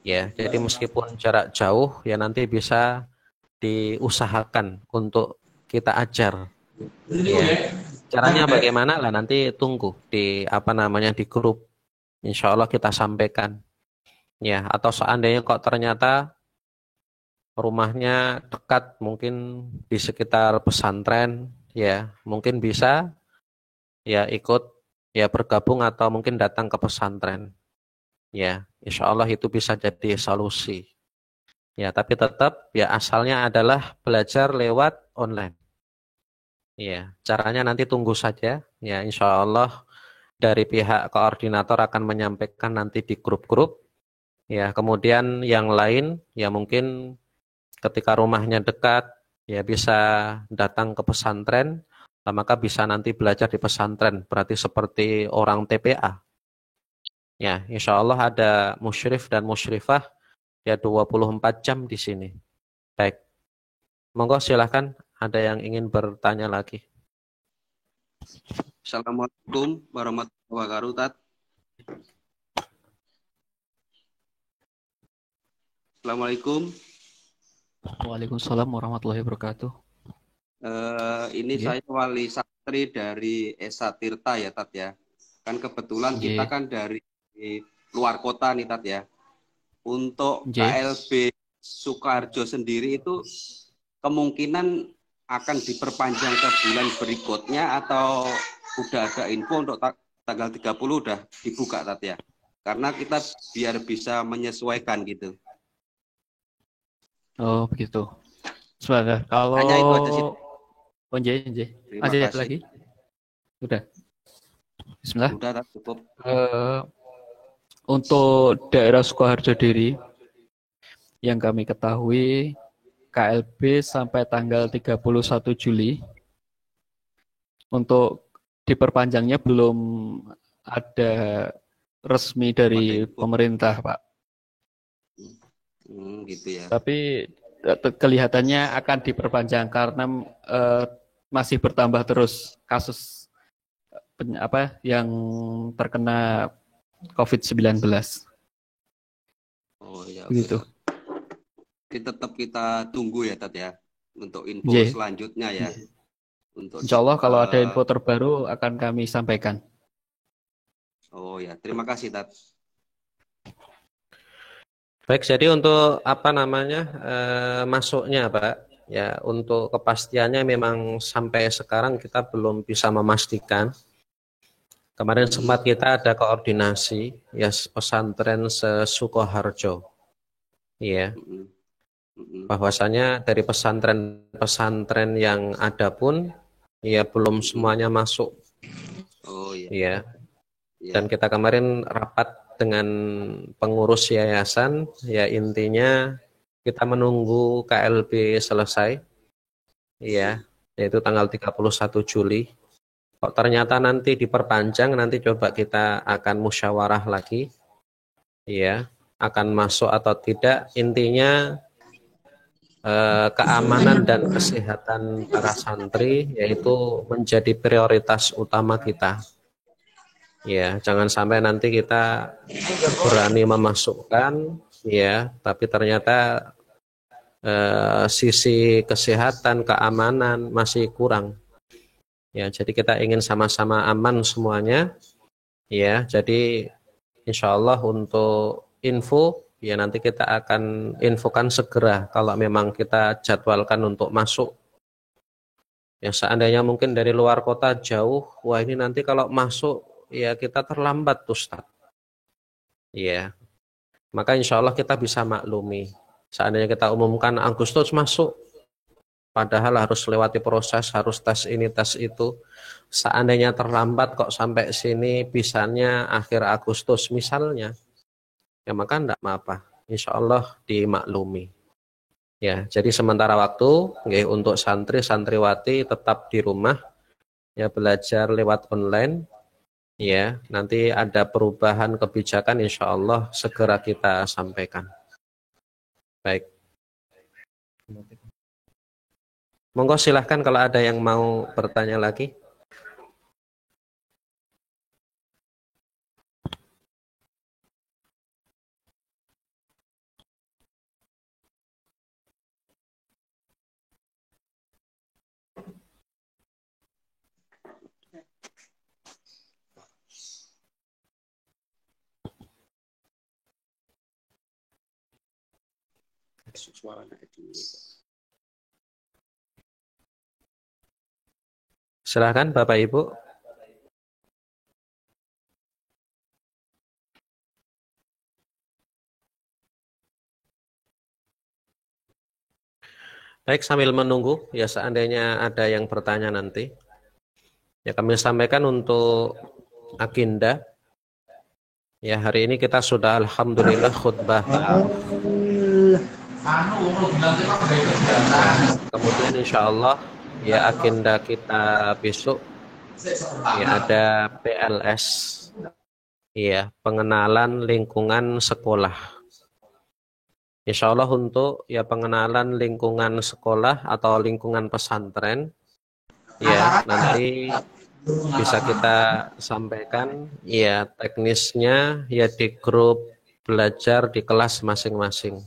Ya jadi meskipun jarak jauh ya nanti bisa diusahakan untuk kita ajar. Ya. Caranya bagaimana lah nanti tunggu di di grup. Insya Allah kita sampaikan. Ya atau seandainya kok ternyata rumahnya dekat mungkin di sekitar pesantren ya mungkin bisa ya ikut ya bergabung atau mungkin datang ke pesantren ya insya Allah itu bisa jadi solusi ya tapi tetap ya asalnya adalah belajar lewat online ya caranya nanti tunggu saja ya insya Allah dari pihak koordinator akan menyampaikan nanti di grup-grup ya kemudian yang lain ya mungkin ketika rumahnya dekat, ya bisa datang ke pesantren, maka bisa nanti belajar di pesantren, berarti seperti orang TPA. Ya, insya Allah ada musyrif dan musyrifah, ya 24 jam di sini. Baik, monggo silahkan, ada yang ingin bertanya lagi. Assalamualaikum warahmatullahi wabarakatuh. Assalamualaikum. Waalaikumsalam warahmatullahi wabarakatuh. Ini saya wali santri dari Esa Tirta ya Tat ya. Kan kebetulan kita kan dari luar kota nih Tat ya. Untuk KLB Sukoharjo sendiri itu kemungkinan akan diperpanjang ke bulan berikutnya atau udah ada info untuk tanggal 30 udah dibuka Tat ya. Karena kita biar bisa menyesuaikan gitu. Oh begitu. Sebentar. Kalau hanya itu aja sih. Ada yang lagi? Udah. Bismillah. Udah cukup. Untuk daerah Sukoharjo diri yang kami ketahui KLB sampai tanggal 31 Juli. Untuk diperpanjangnya belum ada resmi dari pemerintah, Pak. Gitu ya. Tapi kelihatannya akan diperpanjang karena masih bertambah terus kasus yang terkena COVID-19. Oh ya. Begitu. Tetap kita tunggu ya Tat ya untuk info selanjutnya ya. Untuk Insya Allah kalau ada info terbaru akan kami sampaikan. Oh ya, terima kasih Tat. Baik, jadi untuk masuknya Pak, ya untuk kepastiannya memang sampai sekarang kita belum bisa memastikan. Kemarin sempat kita ada koordinasi ya pesantren se-Sukoharjo. Iya. bahwasanya dari pesantren-pesantren yang ada pun ya belum semuanya masuk. Oh iya. Ya. Iya. Dan kita kemarin rapat dengan pengurus yayasan, ya intinya kita menunggu KLB selesai. Ya, yaitu tanggal 31 Juli. Kok ternyata nanti diperpanjang, nanti coba kita akan musyawarah lagi. Ya, akan masuk atau tidak. Intinya keamanan dan kesehatan para santri yaitu menjadi prioritas utama kita. Ya, jangan sampai nanti kita berani memasukkan, ya, tapi ternyata sisi kesehatan, keamanan masih kurang. Ya, jadi kita ingin sama-sama aman semuanya. Ya, jadi insya Allah untuk info, ya nanti kita akan infokan segera kalau memang kita jadwalkan untuk masuk. Ya, seandainya mungkin dari luar kota jauh, wah ini nanti kalau masuk, ya kita terlambat Ustaz. Ya, maka insya Allah kita bisa maklumi. Seandainya kita umumkan Agustus masuk, padahal harus lewati proses, harus tes ini, tes itu. Seandainya terlambat kok sampai sini, bisanya akhir Agustus misalnya, ya maka enggak apa-apa. Insya Allah dimaklumi. Ya, jadi sementara waktu, ya, untuk santri, santriwati tetap di rumah, ya belajar lewat online. Ya, nanti ada perubahan kebijakan, insya Allah segera kita sampaikan. Baik. Monggo silahkan kalau ada yang mau bertanya lagi. Silahkan Bapak Ibu. Baik, sambil menunggu, ya seandainya ada yang bertanya nanti, ya kami sampaikan untuk agenda. Ya hari ini kita sudah alhamdulillah khutbah ta'aruf. Kemudian insya Allah ya agenda kita besok ya ada PLS, ya pengenalan lingkungan sekolah. Insya Allah untuk ya pengenalan lingkungan sekolah atau lingkungan pesantren, ya nanti bisa kita sampaikan ya teknisnya ya di grup belajar di kelas masing-masing.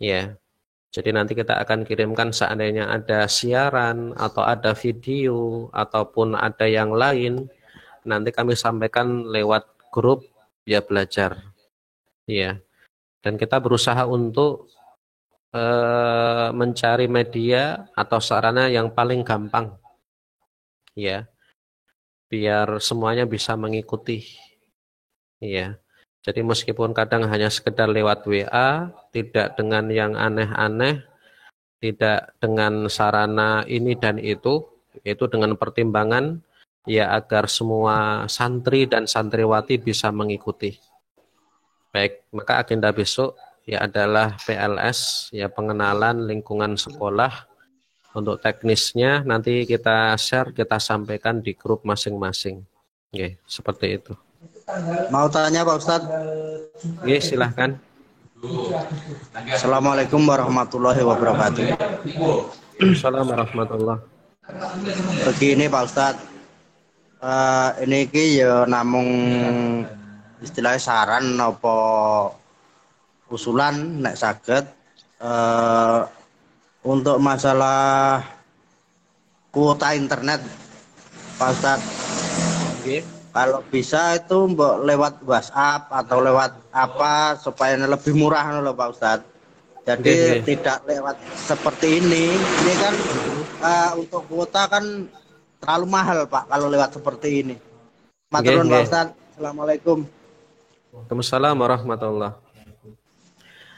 Ya, jadi nanti kita akan kirimkan seandainya ada siaran atau ada video ataupun ada yang lain, nanti kami sampaikan lewat grup ya belajar. Ya. Dan kita berusaha untuk mencari media atau sarana yang paling gampang, ya, biar semuanya bisa mengikuti, ya. Jadi meskipun kadang hanya sekedar lewat WA, tidak dengan yang aneh-aneh, tidak dengan sarana ini dan itu dengan pertimbangan, ya agar semua santri dan santriwati bisa mengikuti. Baik, maka agenda besok ya adalah PLS, ya pengenalan lingkungan sekolah. Untuk teknisnya nanti kita share, kita sampaikan di grup masing-masing. Oke, seperti itu. Mau tanya Pak Ustadz? Oke, silahkan. Assalamualaikum warahmatullahi wabarakatuh. Assalamualaikum warahmatullahi. Begini Pak Ustadz, ini ya namung istilahnya saran apa usulan nek saged untuk masalah kuota internet Pak Ustadz. Okay. Kalau bisa itu mbok lewat WhatsApp atau lewat apa supaya lebih murah loh Pak Ustadz. Jadi tidak lewat seperti ini. Ini kan untuk kuota kan terlalu mahal Pak kalau lewat seperti ini. Matur nuwun Pak Ustadz. Assalamualaikum. Waalaikumsalam warahmatullahi.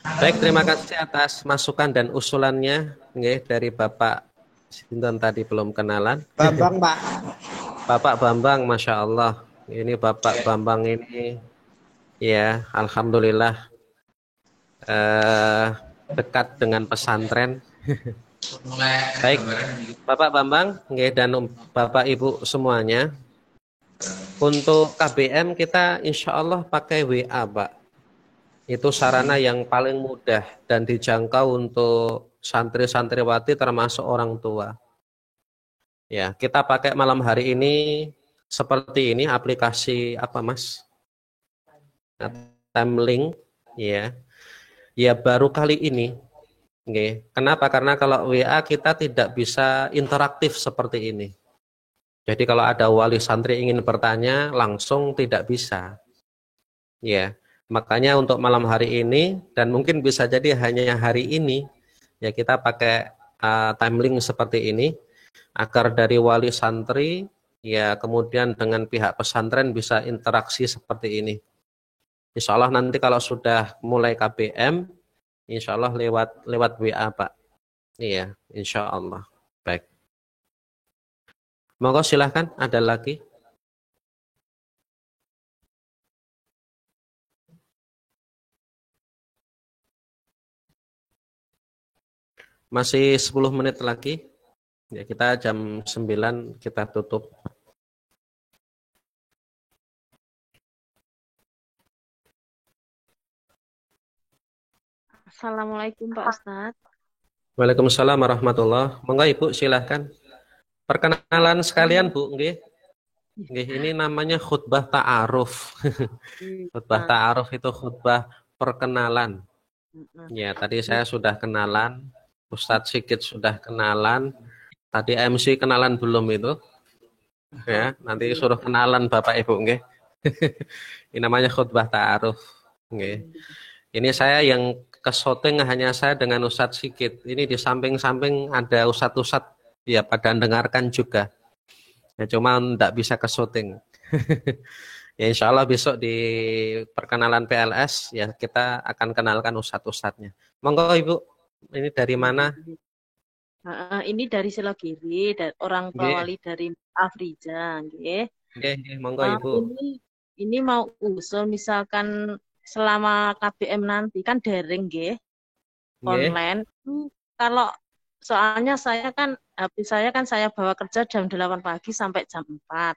Baik, terima kasih atas masukan dan usulannya nggih dari Bapak Sinten tadi belum kenalan. Bambang, Pak. Bapak Bambang, Masya Allah. Ini Bapak Bambang ini ya, alhamdulillah dekat dengan pesantren. Baik, Bapak Bambang nggih dan Bapak Ibu semuanya. Untuk KBM kita insya Allah pakai WA, Pak. Itu sarana yang paling mudah dan dijangkau untuk santri-santriwati termasuk orang tua. Ya, kita pakai malam hari ini seperti ini aplikasi apa, Mas? Timelink, ya. Ya baru kali ini. Oke. Kenapa? Karena kalau WA kita tidak bisa interaktif seperti ini. Jadi kalau ada wali santri ingin bertanya langsung tidak bisa. Ya. Makanya untuk malam hari ini dan mungkin bisa jadi hanya hari ini ya kita pakai timelink seperti ini agar dari wali santri ya kemudian dengan pihak pesantren bisa interaksi seperti ini. Insya Allah nanti kalau sudah mulai KBM insya Allah lewat WA, Pak. Iya, insya Allah. Baik. Monggo silahkan ada lagi. Masih 10 menit lagi. Ya, kita jam 9 kita tutup. Assalamualaikum Pak Ustadz. Waalaikumsalam warahmatullahi wabarakatuh. Monggo Ibu silahkan. Perkenalan sekalian Bu, nggih. Nggih, ini namanya khutbah ta'aruf. Khutbah ta'aruf itu khutbah perkenalan. Ya, tadi saya sudah kenalan. Ustadz Sigit sudah kenalan. Tadi MC kenalan belum itu? Ya, nanti suruh kenalan Bapak Ibu nggih. Ini namanya khutbah ta'aruf nggih. Ini saya yang ke syuting hanya saya dengan Ustadz Sigit. Ini di samping-samping ada ustadz-ustadz ya pada dengarkan juga. Ya cuma enggak bisa ke syuting. Ya insya Allah besok di perkenalan PLS ya kita akan kenalkan ustadz-ustadznya. Monggo Ibu. Ini dari mana? Ini dari Selogiri, dari orang tua wali dari Afrija, nggih. Nggih, monggo Ibu. Ini mau usul misalkan selama KBM nanti kan daring nggih. Online. Kalau soalnya saya kan HP saya kan saya bawa kerja jam 8 pagi sampai jam 4.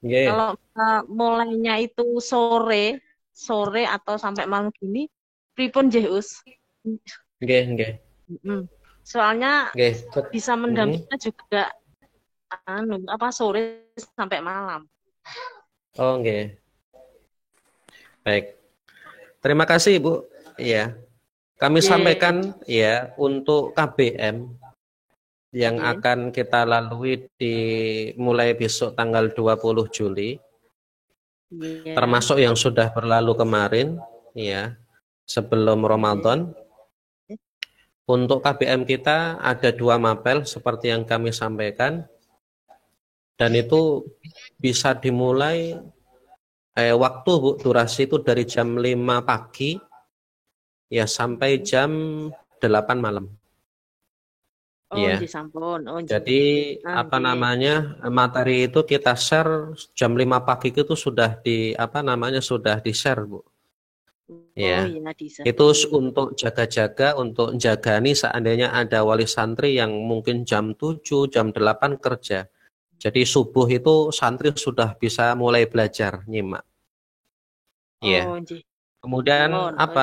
Nggih. Kalau mulainya itu sore atau sampai malam gini, pripun nggih, Us? Nggih. Soalnya bisa mendampinginya juga sore sampai malam. Oh, nggih. Baik. Terima kasih, Ibu. Iya. Kami sampaikan ya untuk KBM yang akan kita lalui mulai besok tanggal 20 Juli. Termasuk yang sudah berlalu kemarin ya, sebelum Ramadan. Untuk KBM kita ada 2 mapel seperti yang kami sampaikan. Dan itu bisa dimulai waktu Bu, durasi itu dari jam 5 pagi ya sampai jam 8 malam. Ya. Jadi materi itu kita share jam 5 pagi itu sudah sudah di-share Bu. Ya, itu untuk jaga-jaga, untuk jagani seandainya ada wali santri yang mungkin jam 7, jam 8 kerja. Jadi subuh itu santri sudah bisa mulai belajar, nyimak. Ya. Kemudian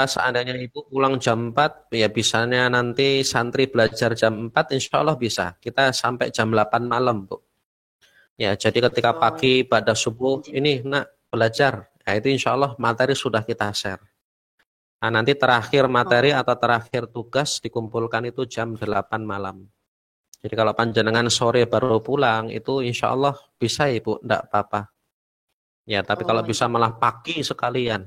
seandainya Ibu pulang jam 4, ya bisanya nanti santri belajar jam 4, insya Allah bisa. Kita sampai jam 8 malam, Bu. Ya, jadi ketika pagi pada subuh, ini nak belajar. Ya, itu insya Allah materi sudah kita share. Nah, nanti terakhir materi atau terakhir tugas dikumpulkan itu jam 8 malam. Jadi kalau panjenengan sore baru pulang, itu insya Allah bisa Ibu, enggak apa-apa. Ya, tapi kalau bisa malah pagi sekalian.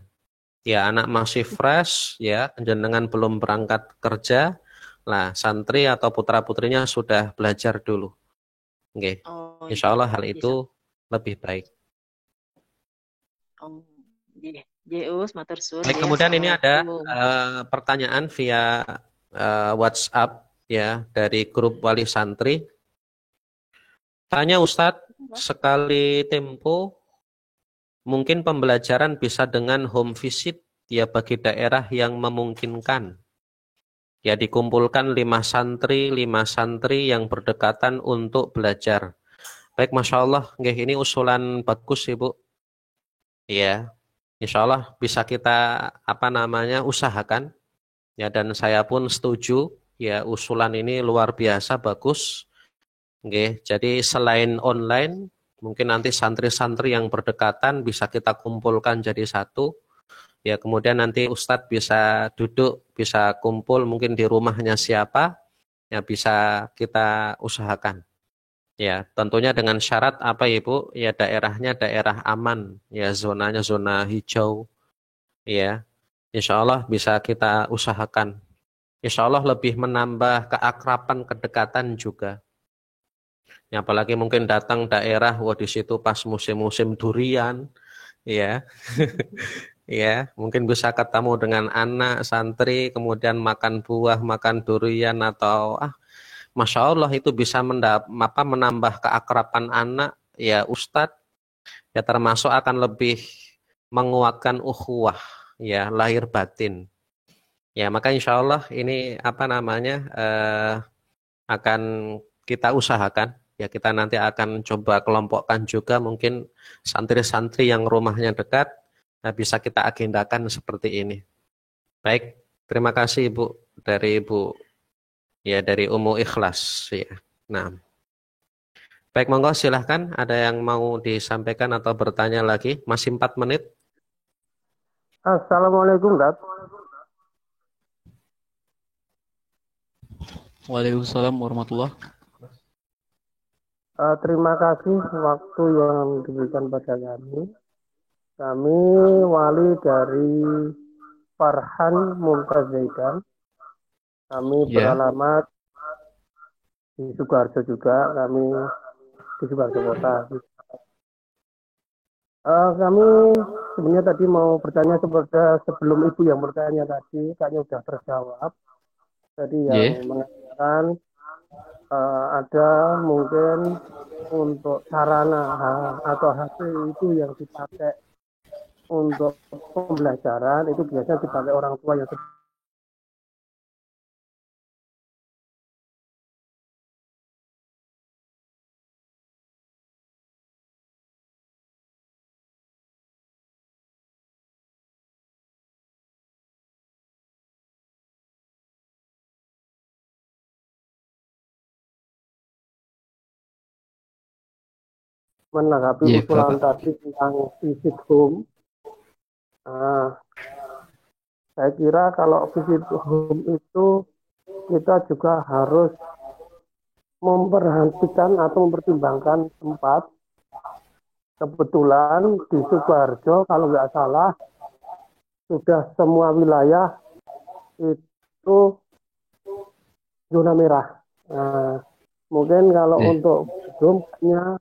Ya, anak masih fresh, ya, panjenengan belum berangkat kerja, lah santri atau putra-putrinya sudah belajar dulu. Oke. Insya Allah hal itu lebih baik. Yeus, matur suwun. Baik, Ya, kemudian ini ada assalamualaikum. pertanyaan via WhatsApp ya dari grup wali santri. Tanya Ustadz, sekali tempo mungkin pembelajaran bisa dengan home visit ya bagi daerah yang memungkinkan. Ya dikumpulkan 5 santri yang berdekatan untuk belajar. Baik, Masya Allah, ini usulan bagus Ibu. Ya, Insya Allah bisa kita usahakan. Ya, dan saya pun setuju. Ya, usulan ini luar biasa bagus. Jadi selain online, mungkin nanti santri-santri yang berdekatan bisa kita kumpulkan jadi satu. Ya, kemudian nanti Ustadz bisa duduk, bisa kumpul mungkin di rumahnya siapa, ya bisa kita usahakan. Ya, tentunya dengan syarat apa Ibu? Ya, daerahnya daerah aman, ya zonanya zona hijau. Ya, insya Allah bisa kita usahakan. Insya Allah lebih menambah keakraban, kedekatan juga. Ya, apalagi mungkin datang daerah, di situ pas musim-musim durian, ya. Ya, mungkin bisa ketemu dengan anak santri, kemudian makan buah, makan durian atau Masya Allah itu bisa menambah keakraban anak, ya Ustadz, ya termasuk akan lebih menguatkan ukhuwah, ya lahir batin. Ya, maka insya Allah ini akan kita usahakan. Ya, kita nanti akan coba kelompokkan juga mungkin santri-santri yang rumahnya dekat. Nah, bisa kita agendakan seperti ini. Baik, terima kasih Ibu dari Ummu Ikhlas ya. Nah. Baik, monggo silahkan ada yang mau disampaikan atau bertanya lagi. Masih 4 menit. Assalamualaikum, Dad. Waalaikumsalam warahmatullahi. Terima kasih waktu yang diberikan pada kami. Kami wali dari Farhan Mumtaz Zaidan. Kami beralamat di Sukoharjo juga. Kami di Sukoharjo Kota. Kami sebenarnya tadi mau bertanya sebelum Ibu yang bertanya tadi, kayaknya sudah terjawab. Tadi yang mengatakan ada mungkin untuk sarana atau HP itu yang dipakai untuk pembelajaran itu biasanya dipakai orang tua yang menanggapi usulan tadi tentang visit home. Saya kira kalau visit home itu kita juga harus memperhatikan atau mempertimbangkan tempat. Kebetulan di Sukoharjo kalau nggak salah sudah semua wilayah itu zona merah. Mungkin kalau untuk home-nya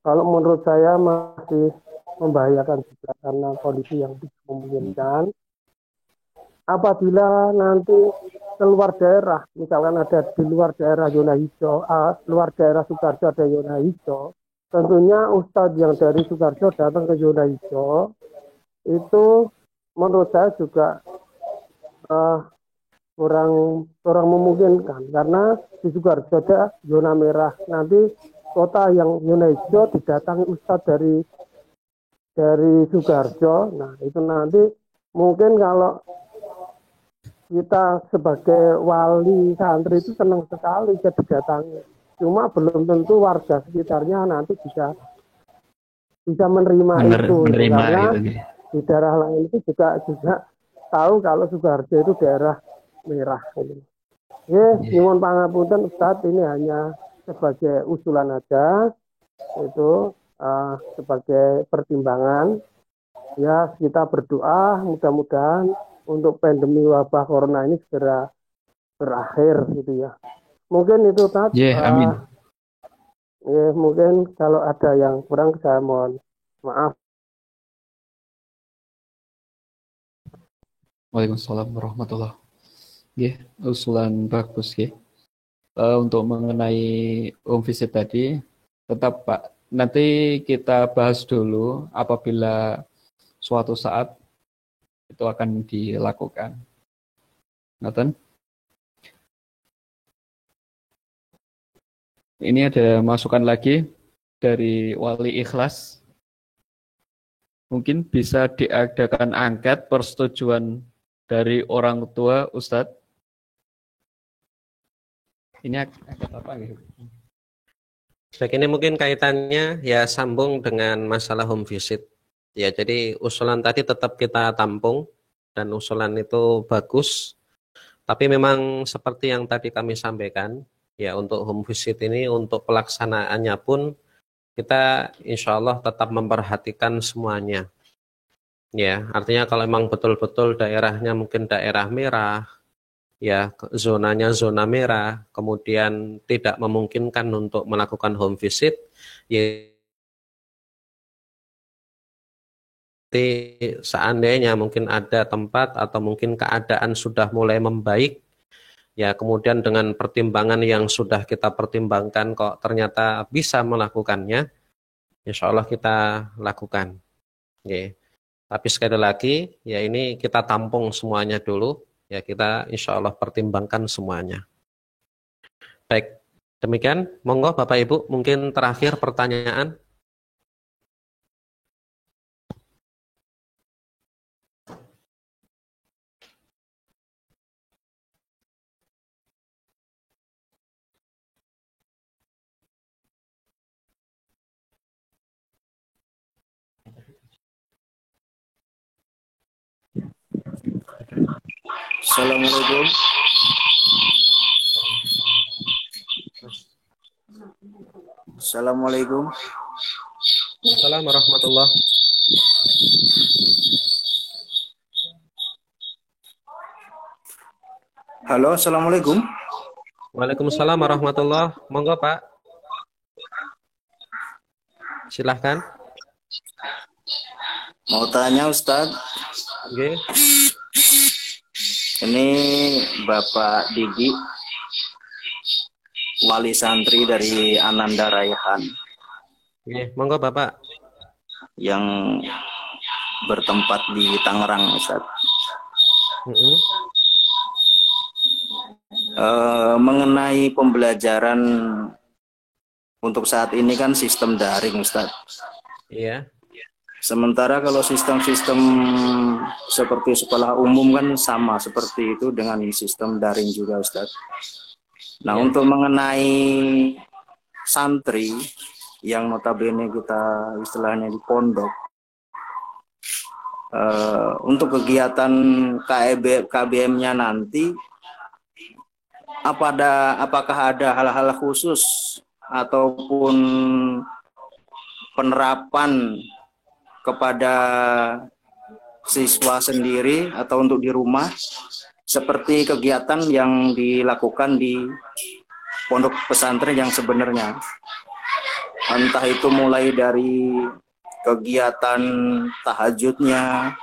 kalau menurut saya masih membahayakan juga karena kondisi yang tidak memungkinkan. Apabila nanti keluar daerah, misalkan ada di luar daerah zona hijau, luar daerah Sukoharjo ada zona hijau, tentunya Ustadz yang dari Sukoharjo datang ke zona hijau, itu menurut saya juga kurang memungkinkan karena di Sukoharjo ada zona merah. Nanti kota yang zona hijau didatangi Ustadz dari Sukoharjo. Nah, itu nanti mungkin kalau kita sebagai wali santri itu senang sekali didatangi. Cuma belum tentu warga sekitarnya nanti bisa menerima itu. Karena di daerah lain itu juga tahu kalau Sukoharjo itu daerah merah. Nyuwun pangapunten Ustadz, ini hanya sebagai usulan aja, itu sebagai pertimbangan. Ya, kita berdoa mudah-mudahan untuk pandemi wabah corona ini segera berakhir gitu ya. Mungkin itu tadi. Amin. Mungkin kalau ada yang kurang saya mohon maaf. Waalaikumsalam warahmatullahi. Nggih, usulan bagus nggih. Untuk mengenai home visit tadi, tetap Pak, nanti kita bahas dulu apabila suatu saat itu akan dilakukan. Ngoten? Ini ada masukan lagi dari Wali Ikhlas. Mungkin bisa diadakan angket persetujuan dari orang tua Ustadz. Ini angket apa gitu? Baik, ini mungkin kaitannya ya sambung dengan masalah home visit. Ya, jadi usulan tadi tetap kita tampung dan usulan itu bagus. Tapi memang seperti yang tadi kami sampaikan, ya untuk home visit ini untuk pelaksanaannya pun kita insya Allah tetap memperhatikan semuanya. Ya, artinya kalau memang betul-betul daerahnya mungkin daerah merah, ya zonanya zona merah, kemudian tidak memungkinkan untuk melakukan home visit, ya seandainya mungkin ada tempat atau mungkin keadaan sudah mulai membaik, ya kemudian dengan pertimbangan yang sudah kita pertimbangkan kok ternyata bisa melakukannya, insya Allah kita lakukan. Ya. Tapi sekali lagi, ya ini kita tampung semuanya dulu, ya kita insya Allah pertimbangkan semuanya. Baik, demikian. Monggo Bapak Ibu, mungkin terakhir pertanyaan. Assalamualaikum. Assalamualaikum. Assalamualaikum warahmatullahi. Halo, assalamualaikum. Waalaikumsalam warahmatullahi. Monggo Pak. Silahkan. Mau tanya Ustadz. Oke. Ini Bapak Didi, wali santri dari Ananda Raihan. Oke, monggo Bapak. Yang bertempat di Tangerang, Ustadz. Mengenai pembelajaran untuk saat ini kan sistem daring, Ustadz. Iya. Sementara kalau sistem-sistem seperti sekolah umum kan sama seperti itu dengan sistem daring juga, Ustadz. Nah, untuk mengenai santri yang notabene kita istilahnya di pondok, untuk kegiatan KBM-nya nanti, apakah ada hal-hal khusus ataupun penerapan kepada siswa sendiri atau untuk di rumah seperti kegiatan yang dilakukan di pondok pesantren yang sebenarnya, entah itu mulai dari kegiatan tahajudnya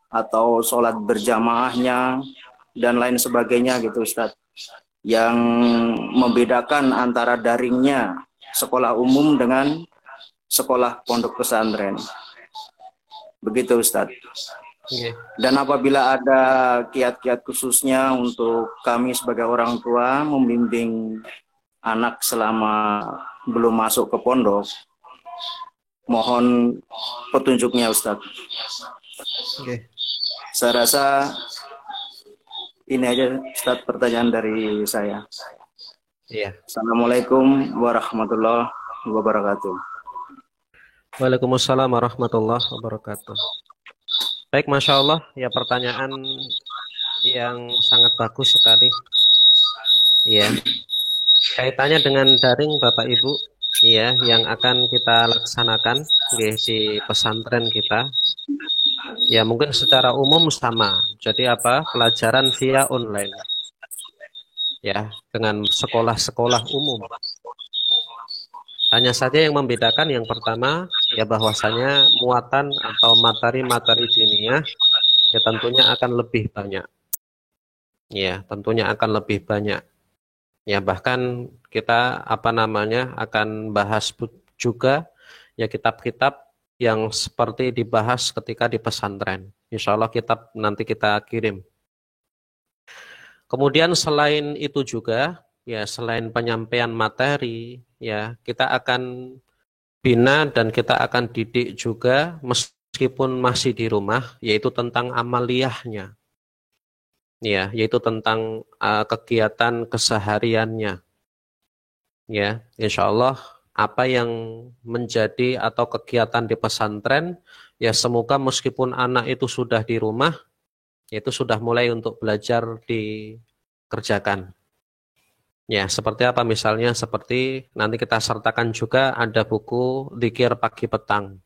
atau sholat berjamaahnya dan lain sebagainya gitu, Ustadz, yang membedakan antara daringnya sekolah umum dengan sekolah pondok pesantren. Begitu, Ustadz. Okay. Dan apabila ada kiat-kiat khususnya untuk kami sebagai orang tua membimbing anak selama belum masuk ke pondok, mohon petunjuknya, Ustadz. Okay. Saya rasa ini aja, Ustadz, pertanyaan dari saya. Iya. Assalamualaikum warahmatullahi wabarakatuh. Waalaikumsalam warahmatullahi wabarakatuh. Baik, Masya Allah, ya pertanyaan yang sangat bagus sekali. Ya, kaitannya dengan daring Bapak Ibu, ya, yang akan kita laksanakan di pesantren kita. Ya, mungkin secara umum sama. Jadi apa? Pelajaran via online. Ya, dengan sekolah-sekolah umum. Hanya saja yang membedakan yang pertama, ya bahwasanya muatan atau materi-materi diniyah ya tentunya akan lebih banyak. Ya, tentunya akan lebih banyak. Ya, bahkan kita akan bahas juga ya kitab-kitab yang seperti dibahas ketika di pesantren. Insya Allah kitab nanti kita kirim. Kemudian selain itu juga, ya selain penyampaian materi, ya kita akan bina dan kita akan didik juga meskipun masih di rumah, yaitu tentang amaliyahnya. Ya, yaitu tentang kegiatan kesehariannya. Ya, insya Allah apa yang menjadi atau kegiatan di pesantren, ya semoga meskipun anak itu sudah di rumah, itu sudah mulai untuk belajar dikerjakan. Ya, seperti apa misalnya, seperti nanti kita sertakan juga ada buku Dzikir Pagi Petang.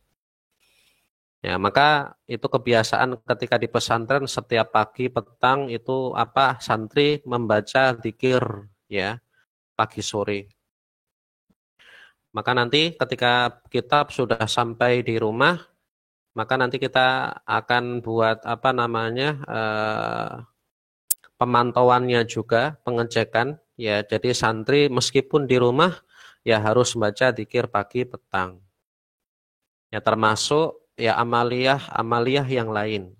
Ya, maka itu kebiasaan ketika di pesantren setiap pagi petang itu santri membaca dzikir ya pagi sore. Maka nanti ketika kitab sudah sampai di rumah, maka nanti kita akan buat pemantauannya juga, pengecekan ya. Jadi santri meskipun di rumah ya harus membaca dzikir pagi petang. Ya termasuk ya amaliyah yang lain.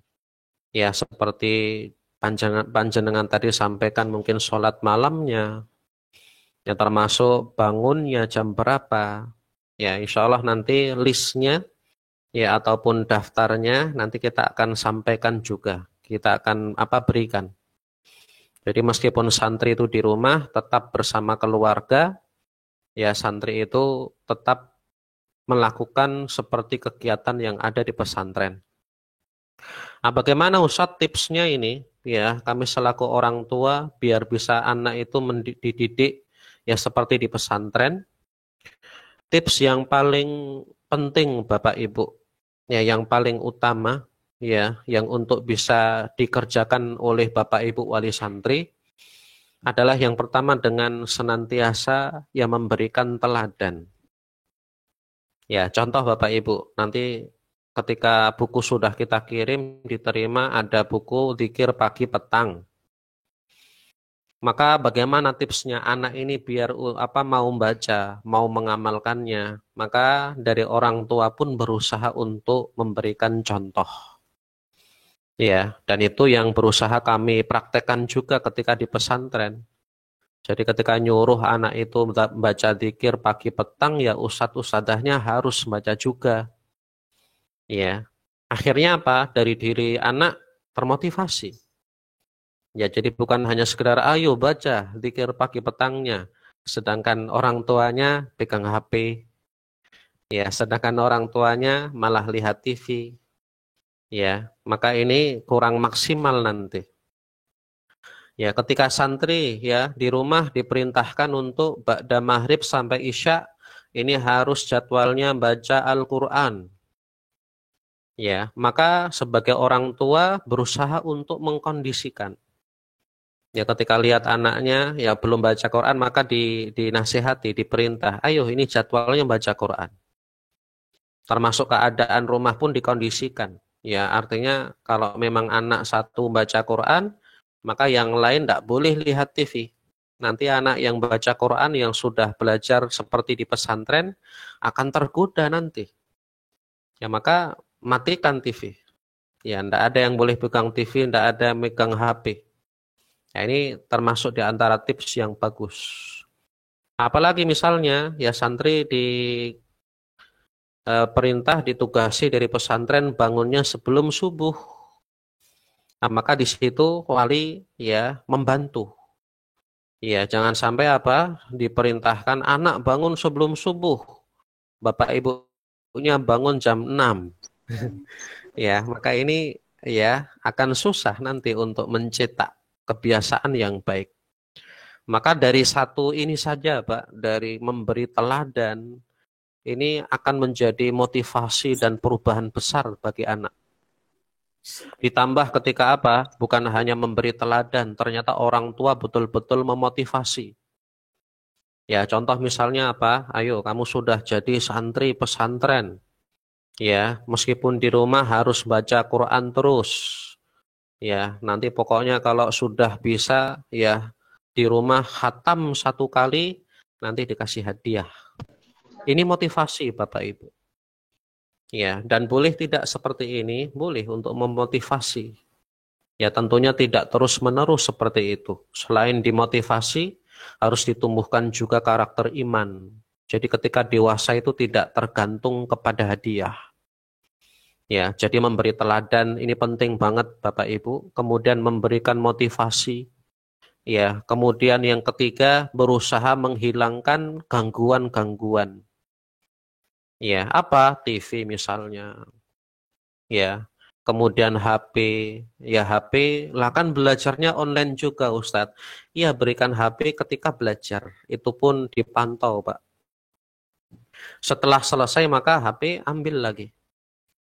Ya seperti panjenengan tadi sampaikan mungkin sholat malamnya. Ya termasuk bangunnya jam berapa. Ya insya Allah nanti listnya ya ataupun daftarnya nanti kita akan sampaikan juga. Kita akan berikan. Jadi meskipun santri itu di rumah tetap bersama keluarga, ya santri itu tetap melakukan seperti kegiatan yang ada di pesantren. Nah, bagaimana Ustadz tipsnya ini? Ya, kami selaku orang tua biar bisa anak itu dididik ya seperti di pesantren. Tips yang paling penting Bapak Ibu, ya yang paling utama ya, yang untuk bisa dikerjakan oleh Bapak Ibu wali santri adalah yang pertama dengan senantiasa ya memberikan teladan. Ya, contoh Bapak Ibu, nanti ketika buku sudah kita kirim, diterima ada buku Dzikir Pagi Petang. Maka bagaimana tipsnya anak ini biar mau membaca, mau mengamalkannya? Maka dari orang tua pun berusaha untuk memberikan contoh. Ya, dan itu yang berusaha kami praktekkan juga ketika di pesantren. Jadi ketika nyuruh anak itu baca dzikir pagi petang, ya ustadz-ustadzahnya harus baca juga. Ya, akhirnya apa? Dari diri anak termotivasi. Ya, jadi bukan hanya sekedar ayo baca dzikir pagi petangnya, sedangkan orang tuanya pegang HP. Ya, sedangkan orang tuanya malah lihat TV. Ya, maka ini kurang maksimal nanti. Ya, ketika santri ya di rumah diperintahkan untuk ba'da maghrib sampai isya ini harus jadwalnya baca Al-Qur'an. Ya, maka sebagai orang tua berusaha untuk mengkondisikan. Ya, ketika lihat anaknya ya belum baca Quran maka dinasihati, diperintah, ayo ini jadwalnya baca Quran. Termasuk keadaan rumah pun dikondisikan. Ya, artinya kalau memang anak satu baca Quran, maka yang lain tidak boleh lihat TV. Nanti anak yang baca Quran yang sudah belajar seperti di pesantren akan tergoda nanti. Ya maka matikan TV. Ya tidak ada yang boleh pegang TV, tidak ada yang megang HP. Ya ini termasuk di antara tips yang bagus. Apalagi misalnya ya santri perintah ditugasi dari pesantren bangunnya sebelum subuh. Nah, maka di situ wali ya membantu. Ya, jangan sampai diperintahkan anak bangun sebelum subuh. Bapak ibunya bangun jam 6. Ya, maka ini ya akan susah nanti untuk mencetak kebiasaan yang baik. Maka dari satu ini saja, Pak, dari memberi teladan ini akan menjadi motivasi dan perubahan besar bagi anak. Ditambah ketika bukan hanya memberi teladan, ternyata orang tua betul-betul memotivasi. Ya, contoh misalnya ayo kamu sudah jadi santri pesantren. Ya, meskipun di rumah harus baca Quran terus. Ya, nanti pokoknya kalau sudah bisa ya di rumah khatam 1 kali nanti dikasih hadiah. Ini motivasi Bapak Ibu. Ya, dan boleh tidak seperti ini, boleh untuk memotivasi. Ya, tentunya tidak terus-menerus seperti itu. Selain dimotivasi, harus ditumbuhkan juga karakter iman. Jadi ketika dewasa itu tidak tergantung kepada hadiah. Ya, jadi memberi teladan ini penting banget Bapak Ibu. Kemudian memberikan motivasi. Ya, kemudian yang ketiga berusaha menghilangkan gangguan-gangguan. Ya, apa? TV misalnya. Ya, kemudian HP. Ya, HP lah kan belajarnya online juga Ustadz. Ya, berikan HP ketika belajar. Itu pun dipantau, Pak. Setelah selesai maka HP ambil lagi.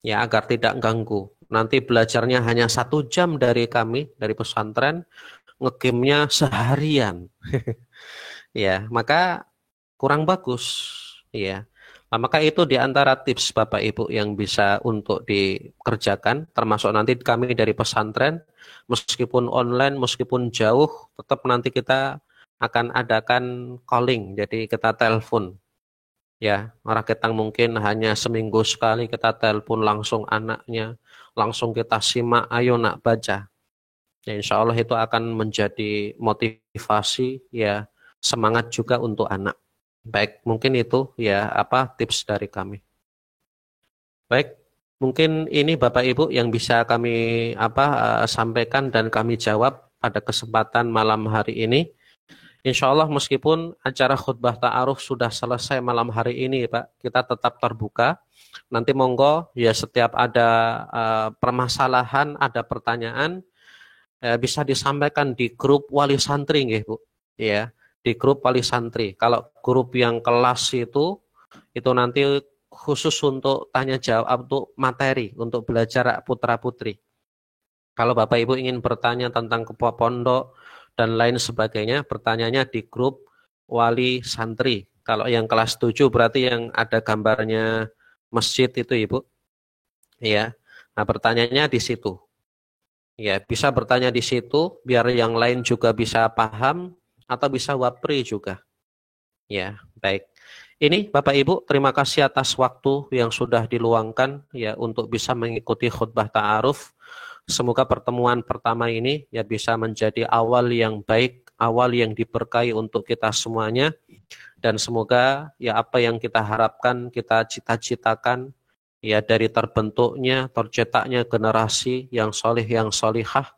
Ya, agar tidak ganggu. Nanti belajarnya hanya 1 jam dari kami, dari pesantren, nge-game-nya seharian. Ya, maka kurang bagus. Ya, nah, maka itu diantara tips Bapak Ibu yang bisa untuk dikerjakan, termasuk nanti kami dari pesantren, meskipun online, meskipun jauh, tetap nanti kita akan adakan calling, jadi kita telepon. Ya, kita mungkin hanya seminggu sekali kita telepon langsung anaknya, langsung kita simak, ayo nak baca. Ya, insya Allah itu akan menjadi motivasi, ya semangat juga untuk anak. Baik, mungkin itu ya tips dari kami. Baik, mungkin ini Bapak Ibu yang bisa kami sampaikan dan kami jawab pada kesempatan malam hari ini. Insya Allah meskipun acara khutbah ta'aruf sudah selesai malam hari ini Pak, kita tetap terbuka. Nanti monggo ya setiap ada permasalahan, ada pertanyaan, bisa disampaikan di grup wali santri nggih Bu. Ya, di grup wali santri. Kalau grup yang kelas itu nanti khusus untuk tanya jawab, untuk materi, untuk belajar putra-putri. Kalau Bapak Ibu ingin bertanya tentang pondok dan lain sebagainya, pertanyaannya di grup wali santri. Kalau yang kelas 7 berarti yang ada gambarnya masjid itu Ibu. Ya. Nah, pertanyaannya di situ. Ya, bisa bertanya di situ biar yang lain juga bisa paham atau bisa wapri juga. Ya, baik. Ini Bapak Ibu, terima kasih atas waktu yang sudah diluangkan ya untuk bisa mengikuti khutbah ta'aruf. Semoga pertemuan pertama ini ya bisa menjadi awal yang baik, awal yang diberkahi untuk kita semuanya. Dan semoga ya apa yang kita harapkan, kita cita-citakan ya dari terbentuknya, tercetaknya generasi yang solih, yang solihah,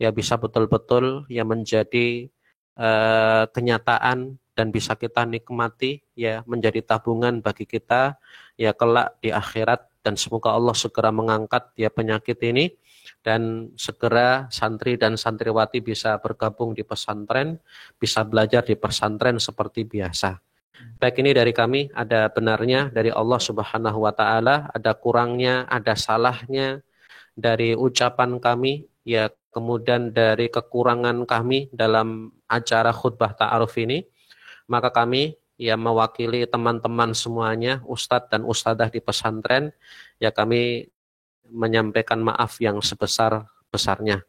ya bisa betul-betul ya menjadi kenyataan dan bisa kita nikmati ya menjadi tabungan bagi kita ya kelak di akhirat. Dan semoga Allah segera mengangkat ya penyakit ini dan segera santri dan santriwati bisa bergabung di pesantren, bisa belajar di pesantren seperti biasa. Baik, ini dari kami, ada benarnya dari Allah Subhanahu wa Ta'ala, ada kurangnya, ada salahnya dari ucapan kami, ya kemudian dari kekurangan kami dalam acara khutbah ta'aruf ini, maka kami ya mewakili teman-teman semuanya, ustadz dan ustadzah di pesantren, ya kami menyampaikan maaf yang sebesar-besarnya.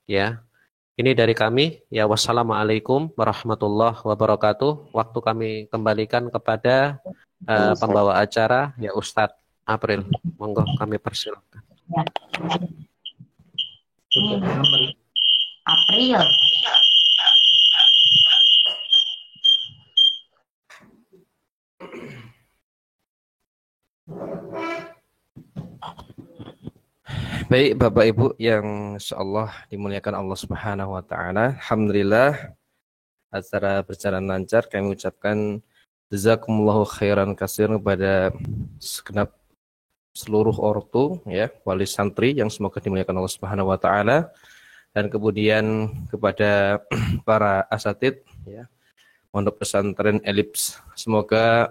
Ya, ini dari kami. Ya, wassalamualaikum warahmatullahi wabarakatuh. Waktu kami kembalikan kepada pembawa acara, ya Ustadz April. Monggo kami persilakan. April. Baik Bapak Ibu yang insyaallah dimuliakan Allah Subhanahu wa taala. Alhamdulillah acara berjalan lancar. Kami ucapkan jazakumullahu khairan katsir kepada segenap seluruh ortu ya, wali santri yang semoga dimuliakan Allah Subhanahu wa taala, dan kemudian kepada para asatid ya, Pondok Pesantren Elips. Semoga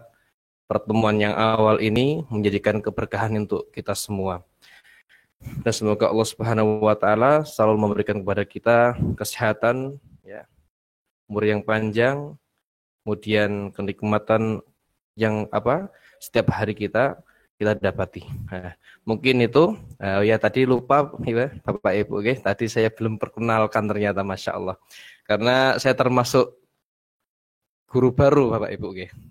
pertemuan yang awal ini menjadikan keberkahan untuk kita semua. Dan semoga Allah Subhanahu wa taala selalu memberikan kepada kita kesehatan ya, umur yang panjang, kemudian kenikmatan yang setiap hari kita kita dapati. Nah, mungkin itu ya tadi lupa ya, Bapak Ibu, tadi saya belum perkenalkan ternyata, Masya Allah, karena saya termasuk guru baru Bapak Ibu,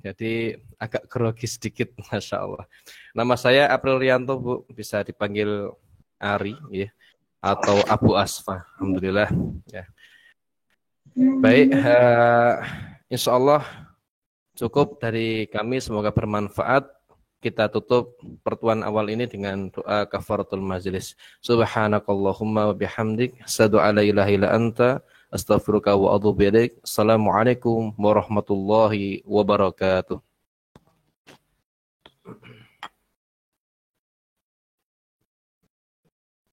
jadi agak grogi sedikit, Masya Allah. Nama saya April Rianto, Bu, bisa dipanggil Ari ya, atau Abu Asfa, alhamdulillah ya. Baik, insya Allah cukup dari kami, semoga bermanfaat. Kita tutup pertemuan awal ini dengan doa kafaratul majlis. Subhanakallahumma wa bihamdik, asyhadu an la ilaha illa anta, astaghfiruka wa atubu ilaik. Assalamualaikum warahmatullahi wabarakatuh.